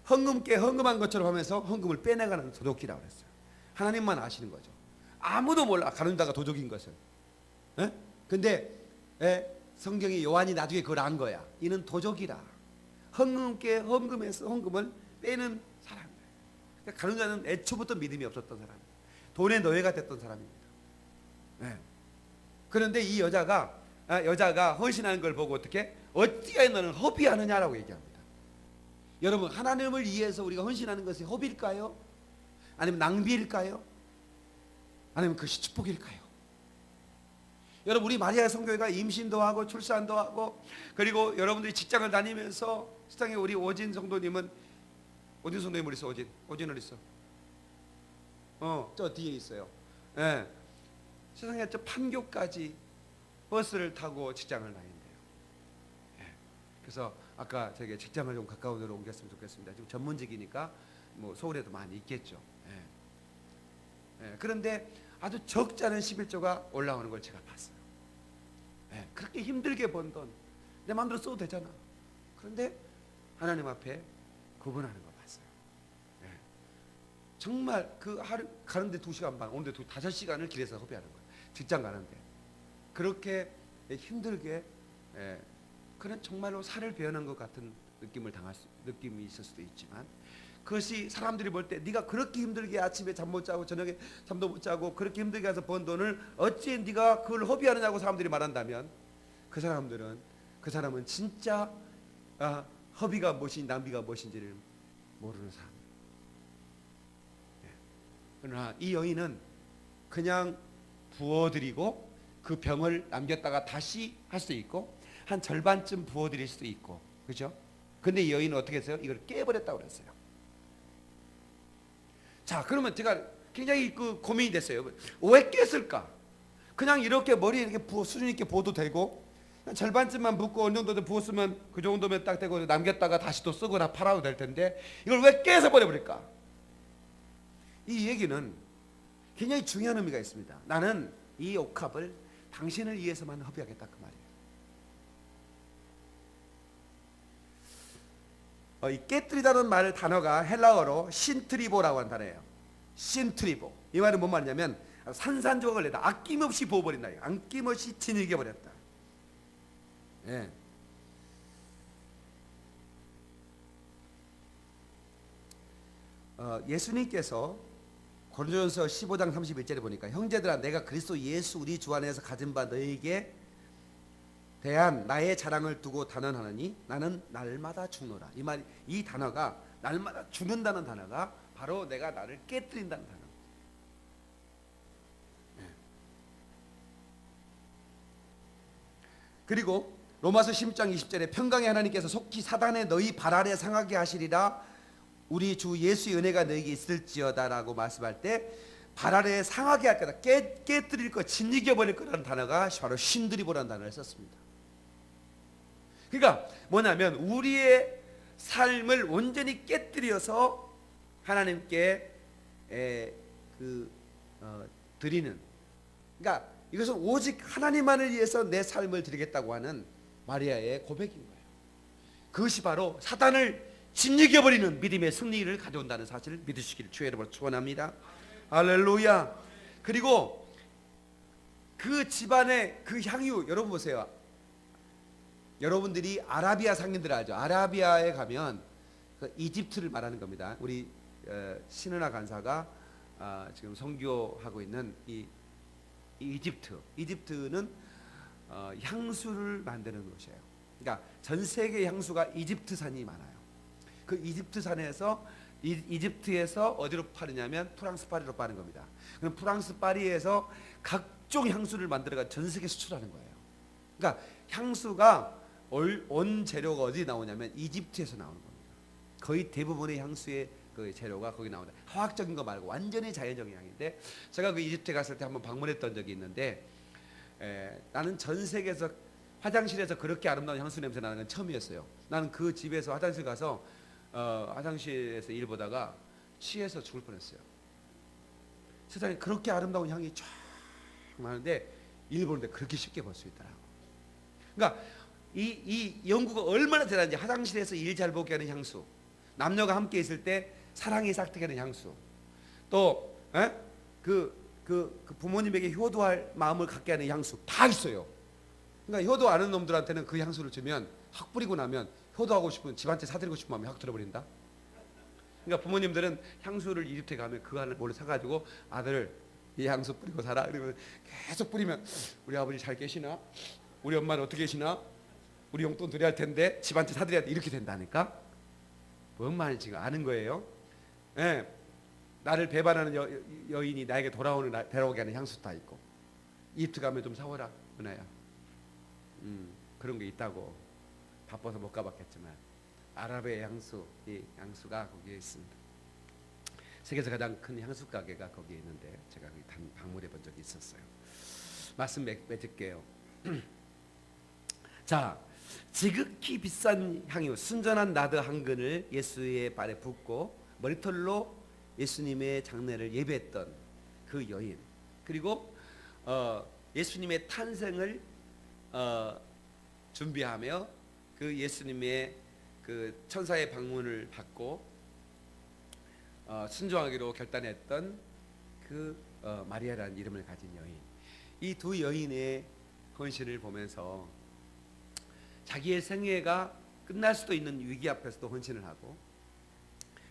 헌금께 헌금한 것처럼 하면서 헌금을 빼내가는 도둑이라고 했어요. 하나님만 아시는 거죠. 아무도 몰라, 가룟 유다가 도적인 것을. 근데 성경이 요한이 나중에 그걸 안 거야. 이는 도적이라. 헌금께 헌금해서 헌금을 빼는 사람. 그러니까 가룟 유다는 애초부터 믿음이 없었던 사람이에요. 돈의 노예가 됐던 사람입니다. 그런데 이 여자가 헌신하는 걸 보고 어찌하여 너는 허비하느냐라고 얘기합니다. 여러분, 하나님을 위해서 우리가 헌신하는 것이 허비일까요? 아니면 낭비일까요? 아니면 그것이 축복일까요? 여러분, 우리 마리아 성교회가 임신도 하고 출산도 하고, 그리고 여러분들이 직장을 다니면서, 세상에 우리 오진 성도님은, 오진 성도님 어디 있어? 오진 어디 있어? 저 뒤에 있어요. 세상에 저 판교까지 버스를 타고 직장을 다닌대요. 그래서 아까 저게 직장을 좀 가까운 데로 옮겼으면 좋겠습니다. 지금 전문직이니까 뭐 서울에도 많이 있겠죠. 그런데 아주 적지 않은 11조가 올라오는 걸 제가 봤어요. 그렇게 힘들게 번 돈 내 마음대로 써도 되잖아. 그런데 하나님 앞에 구분하는 거 봤어요. 정말 그 하루 가는데 2시간 반, 오는데 5시간을 길에서 허비하는 거예요. 직장 가는데 그렇게 힘들게, 그런 정말로 살을 베어낸 것 같은 느낌이 있을 수도 있지만, 그것이 사람들이 볼 때 네가 그렇게 힘들게 아침에 잠 못 자고 저녁에 잠도 못 자고 그렇게 힘들게 해서 번 돈을 어찌 네가 그걸 허비하느냐고 사람들이 말한다면, 그 사람은 진짜 허비가 무엇인지 낭비가 무엇인지를 모르는 사람. 그러나 이 여인은 그냥 부어드리고 그 병을 남겼다가 다시 할 수도 있고, 한 절반쯤 부어드릴 수도 있고, 그죠? 근데 이 여인은 어떻게 했어요? 이걸 깨버렸다고 그랬어요. 자, 그러면 제가 굉장히 고민이 됐어요. 왜 깼을까? 그냥 이렇게 머리에 이렇게 수준 있게 부어도 되고, 절반쯤만 붓고 어느 정도 부었으면 그 정도면 딱 되고, 남겼다가 다시 또 쓰거나 팔아도 될 텐데 이걸 왜 깨서 버려버릴까? 이 얘기는 굉장히 중요한 의미가 있습니다. 나는 이 옥합을 당신을 위해서만 허비하겠다 그 말이에요. 이 깨뜨리다는 말 단어가 헬라어로 신트리보라고 하는 단어예요. 신트리보. 이 말은 뭔 말이냐면 산산조각을 내다 아낌없이 부어버린다. 아낌없이 진흙여버렸다. 예. 예수님께서 고린도전서 15장 31절에 보니까 형제들아 내가 그리스도 예수 우리 주 안에서 가진 바 너에게 대한 나의 자랑을 두고 단언하느니 나는 날마다 죽노라. 이 단어가 날마다 죽는다는 단어가 바로 내가 나를 깨뜨린다는 단어. 그리고 로마서 16장 20절에 평강의 하나님께서 속히 사단의 너희 발 아래 상하게 하시리라 우리 주 예수의 은혜가 너에게 있을지어다라고 말씀할 때 발 아래 상하게 할 거다, 깨뜨릴 거, 짓이겨버릴 거라는 단어가 바로 신드리보라는 단어를 썼습니다. 그러니까 뭐냐면 우리의 삶을 온전히 깨뜨려서 하나님께 드리는, 그러니까 이것은 오직 하나님만을 위해서 내 삶을 드리겠다고 하는 마리아의 고백인 거예요. 그것이 바로 사단을 짓이겨버리는 믿음의 승리를 가져온다는 사실을 믿으시기를 주의 이름으로 축원합니다. 할렐루야. 그리고 그 집안의 그 향유, 여러분 보세요. 여러분들이 아라비아 상인들 알죠? 아라비아에 가면 그 이집트를 말하는 겁니다. 우리 신은아 간사가 지금 선교하고 있는 이 이집트는 향수를 만드는 곳이에요. 그러니까 전 세계 향수가 이집트산이 많아요. 그 이집트산에서 이집트에서 어디로 파느냐면 프랑스 파리로 파는 겁니다. 그럼 프랑스 파리에서 각종 향수를 만들어가 전 세계 수출하는 거예요. 그러니까 향수가 원 재료가 어디 나오냐면 이집트에서 나오는 겁니다. 거의 대부분의 향수의 그 재료가 거기 나온다. 화학적인 거 말고 완전히 자연적인 향인데, 제가 그 이집트에 갔을 때 한번 방문했던 적이 있는데 나는 전 세계에서 화장실에서 그렇게 아름다운 향수 냄새 나는 건 처음이었어요. 나는 그 집에서 화장실 가서 화장실에서 일 보다가 취해서 죽을 뻔했어요. 세상에 그렇게 아름다운 향이 쫙 나는데 일 보는데 그렇게 쉽게 볼 수 있더라고. 그러니까 이 연구가 얼마나 대단한지, 화장실에서 일 잘 보게 하는 향수, 남녀가 함께 있을 때 사랑이 싹트게 하는 향수, 또 부모님에게 효도할 마음을 갖게 하는 향수 다 있어요. 그러니까 효도 아는 놈들한테는 그 향수를 주면 확 뿌리고 나면 효도하고 싶은, 집한테 사드리고 싶은 마음이 확 들어버린다. 그러니까 부모님들은 향수를 이집트에 가면 그 안을 몰래 사가지고 아들 이 향수 뿌리고 살아. 그러면 계속 뿌리면 우리 아버지 잘 계시나? 우리 엄마는 어떻게 계시나? 우리 용돈 드려야 할 텐데 집한테 사드려야 돼. 이렇게 된다니까. 뭔 말인지 지금 아는 거예요. 예, 나를 배반하는 여인이 나에게 데려오게 하는 향수 다 있고, 이집트 가면 좀 사오라 은하야. 그런 게 있다고. 바빠서 못 가봤겠지만 아랍의 향수, 이 향수가 거기에 있습니다. 세계에서 가장 큰 향수 가게가 거기에 있는데 제가 거기 방문해 본 적이 있었어요. 말씀 맺을게요. 자, 지극히 비싼 향유 순전한 나드 한 근을 예수의 발에 붓고 머리털로 예수님의 장례를 예배했던 그 여인, 그리고 예수님의 탄생을 준비하며 그 예수님의 그 천사의 방문을 받고 순종하기로 결단했던 그 마리아라는 이름을 가진 여인, 이 두 여인의 헌신을 보면서 자기의 생애가 끝날 수도 있는 위기 앞에서도 헌신을 하고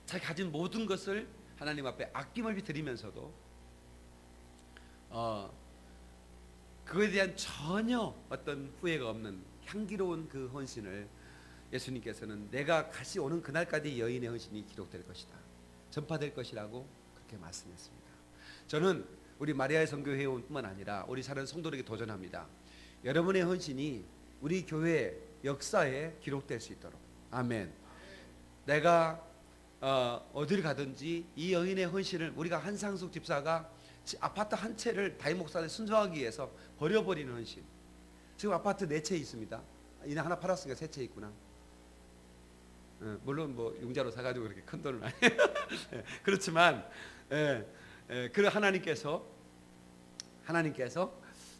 자기 가진 모든 것을 하나님 앞에 아낌없이 드리면서도 그거에 대한 전혀 어떤 후회가 없는 향기로운 그 헌신을 예수님께서는 내가 다시 오는 그날까지 여인의 헌신이 기록될 것이다, 전파될 것이라고 그렇게 말씀했습니다. 저는 우리 마리아의 선교 회원뿐만 아니라 우리 사는 성도들에게 도전합니다. 여러분의 헌신이 우리 교회 역사에 기록될 수 있도록. 아멘. 내가 어딜 가든지 이 여인의 헌신을, 우리가 한상숙 집사가 아파트 한 채를 다임 목사를 순종하기 위해서 버려버리는 헌신. 지금 아파트 4채 있습니다. 이제 하나 팔았으니까 3채 있구나. 물론 뭐 융자로 사가지고 그렇게 큰 돈은 아니에요. 그렇지만 그 하나님께서 하나님께서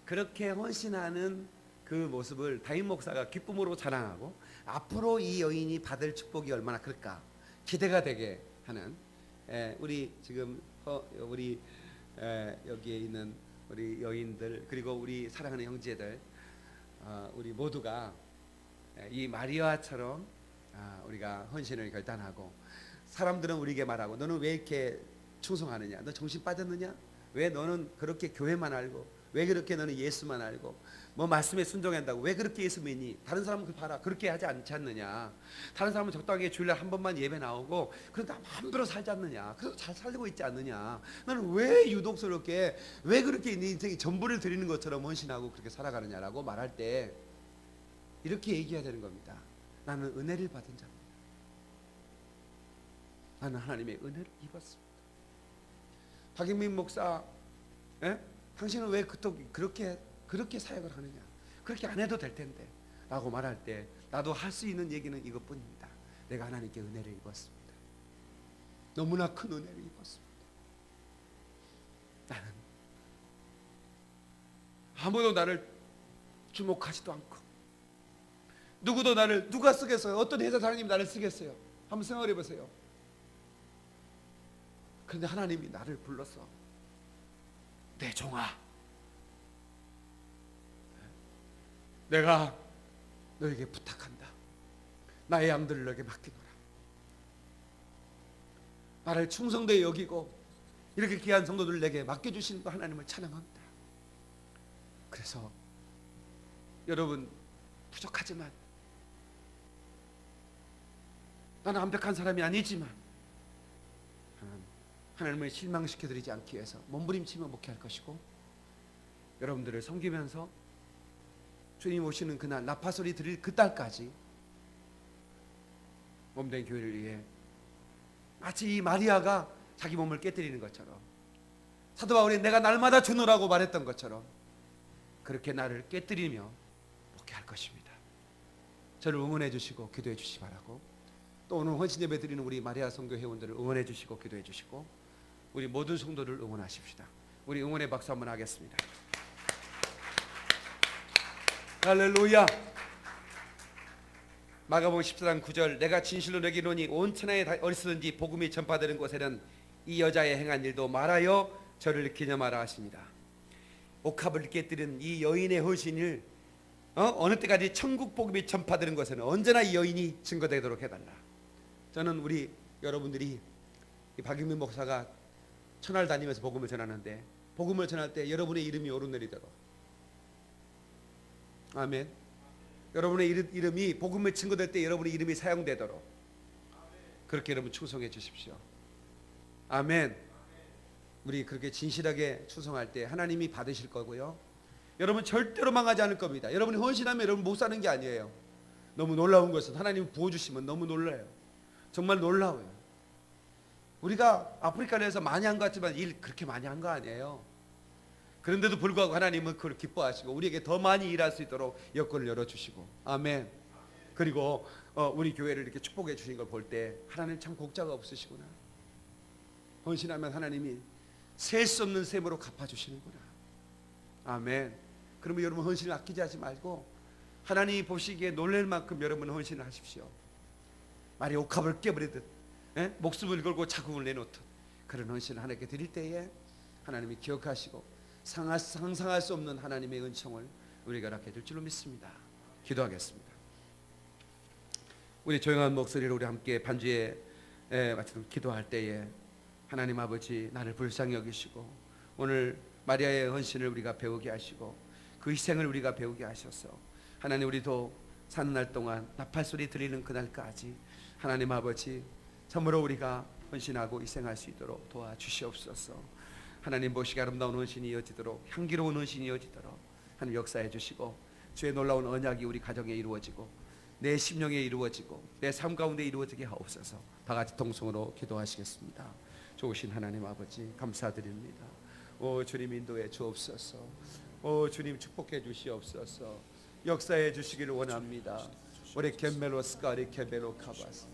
그렇게 헌신하는 그 모습을 담임 목사가 기쁨으로 자랑하고 앞으로 이 여인이 받을 축복이 얼마나 클까 기대가 되게 하는 우리 지금 우리 여기에 있는 우리 여인들 그리고 우리 사랑하는 형제들 우리 모두가 이 마리아처럼 우리가 헌신을 결단하고 사람들은 우리에게 말하고 너는 왜 이렇게 충성하느냐? 너 정신 빠졌느냐? 왜 너는 그렇게 교회만 알고 왜 그렇게 너는 예수만 알고 뭐 말씀에 순종한다고 왜 그렇게 예수 믿니? 다른 사람은 그 봐라 그렇게 하지 않지 않느냐? 다른 사람은 적당하게 주일날 한 번만 예배 나오고 그런데 마음대로 살지 않느냐? 그래도 잘 살고 있지 않느냐? 너는 왜 유독스럽게 왜 그렇게 네 인생이 전부를 드리는 것처럼 헌신하고 그렇게 살아가느냐라고 말할 때 이렇게 얘기해야 되는 겁니다. 나는 은혜를 받은 자입니다. 나는 하나님의 은혜를 입었습니다. 박영민 목사, 당신은 왜 그렇게 사역을 하느냐? 그렇게 안 해도 될 텐데 라고 말할 때 나도 할 수 있는 얘기는 이것뿐입니다. 내가 하나님께 은혜를 입었습니다. 너무나 큰 은혜를 입었습니다. 나는 아무도 나를 주목하지도 않고 누구도 나를 누가 쓰겠어요? 어떤 회사 사장님이 나를 쓰겠어요? 한번 생각해 보세요. 그런데 하나님이 나를 불러서 내 종아 내가 너에게 부탁한다. 나의 양들을 너에게 맡기노라. 나를 충성되게 여기고 이렇게 귀한 성도들을 내게 맡겨주신 그 하나님을 찬양합니다. 그래서 여러분 부족하지만 나는 완벽한 사람이 아니지만 하나님을 실망시켜드리지 않기 위해서 몸부림치며 목회할 것이고 여러분들을 섬기면서 주님 오시는 그날 나파소리 드릴 그날까지 몸된 교회를 위해 마치 이 마리아가 자기 몸을 깨뜨리는 것처럼 사도 바울이 내가 날마다 주노라고 말했던 것처럼 그렇게 나를 깨뜨리며 목회할 것입니다. 저를 응원해 주시고 기도해 주시기 바라고 또 오늘 헌신 예배 드리는 우리 마리아 성교 회원들을 응원해 주시고 기도해 주시고 우리 모든 성도를 응원하십시다. 우리 응원의 박수 한번 하겠습니다. 할렐루야. 마가복음 14장 9절 내가 진실로 너에게 이르노니 온 천하에 어디서든지 복음이 전파되는 곳에는 이 여자의 행한 일도 말하여 저를 기념하라 하십니다. 옥합을 깨뜨린 이 여인의 헌신을 어느 때까지 천국 복음이 전파되는 곳에는 언제나 이 여인이 증거되도록 해달라. 저는 우리 여러분들이 이 박영민 목사가 천하를 다니면서 복음을 전하는데 복음을 전할 때 여러분의 이름이 오르내리도록 아멘. 여러분의 이름이 복음에 증거될 때 여러분의 이름이 사용되도록 그렇게 여러분 충성해 주십시오. 아멘. 우리 그렇게 진실하게 충성할 때 하나님이 받으실 거고요. 여러분 절대로 망하지 않을 겁니다. 여러분이 헌신하면 여러분 못 사는 게 아니에요. 너무 놀라운 것은 하나님 부어주시면 너무 놀라요. 정말 놀라워요. 우리가 아프리카 내에서 많이 한 것 같지만 일 그렇게 많이 한 거 아니에요. 그런데도 불구하고 하나님은 그걸 기뻐하시고 우리에게 더 많이 일할 수 있도록 여건을 열어주시고 아멘. 그리고 우리 교회를 이렇게 축복해 주신 걸 볼 때 하나님 참 곡자가 없으시구나. 헌신하면 하나님이 셀 수 없는 셈으로 갚아주시는구나. 아멘. 그러면 여러분 헌신을 아끼지 하지 말고 하나님이 보시기에 놀랄 만큼 여러분 헌신을 하십시오. 말이 옥합을 깨버리듯 목숨을 걸고 자궁을 내놓듯 그런 헌신을 하나님께 드릴 때에 하나님이 기억하시고 상상할 수 없는 하나님의 은총을 우리가 갖게 될 줄로 믿습니다. 기도하겠습니다. 우리 조용한 목소리로 우리 함께 반주에 기도할 때에 하나님 아버지 나를 불쌍히 여기시고 오늘 마리아의 헌신을 우리가 배우게 하시고 그 희생을 우리가 배우게 하셔서 하나님 우리도 사는 날 동안 나팔소리 들리는 그날까지 하나님 아버지 참으로 우리가 헌신하고 희생할 수 있도록 도와주시옵소서. 하나님 보시기 아름다운 헌신이 이어지도록 향기로운 헌신이 이어지도록 하나님 역사해 주시고 주의 놀라운 언약이 우리 가정에 이루어지고 내 심령에 이루어지고 내 삶 가운데 이루어지게 하옵소서. 다 같이 동성으로 기도하시겠습니다. 좋으신 하나님 아버지 감사드립니다. 오 주님 인도해 주옵소서. 오 주님 축복해 주시옵소서. 역사해 주시기를 원합니다. 우리 겐멜로스카리 겐멜로 카바스.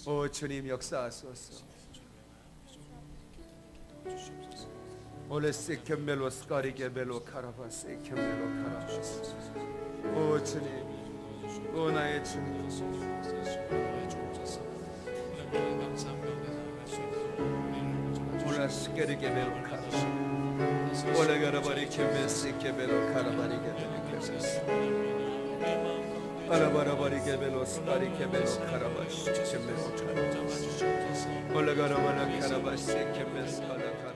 오 주님 역사하소서. 올레 세케멜로 스카리게벨로 카라바 세케멜로 카라바. 오 주님, 오 나의 주님. 올라 스케리게벨로 카라바. 올라 가라바리 케메스 케벨로 카라바리 게벨로 케메스. 알아바라바리 게벨로 스카리 게벨로 카라바시 케멜로 카라바. 올라 가라바라 카라바시 케메스 알라.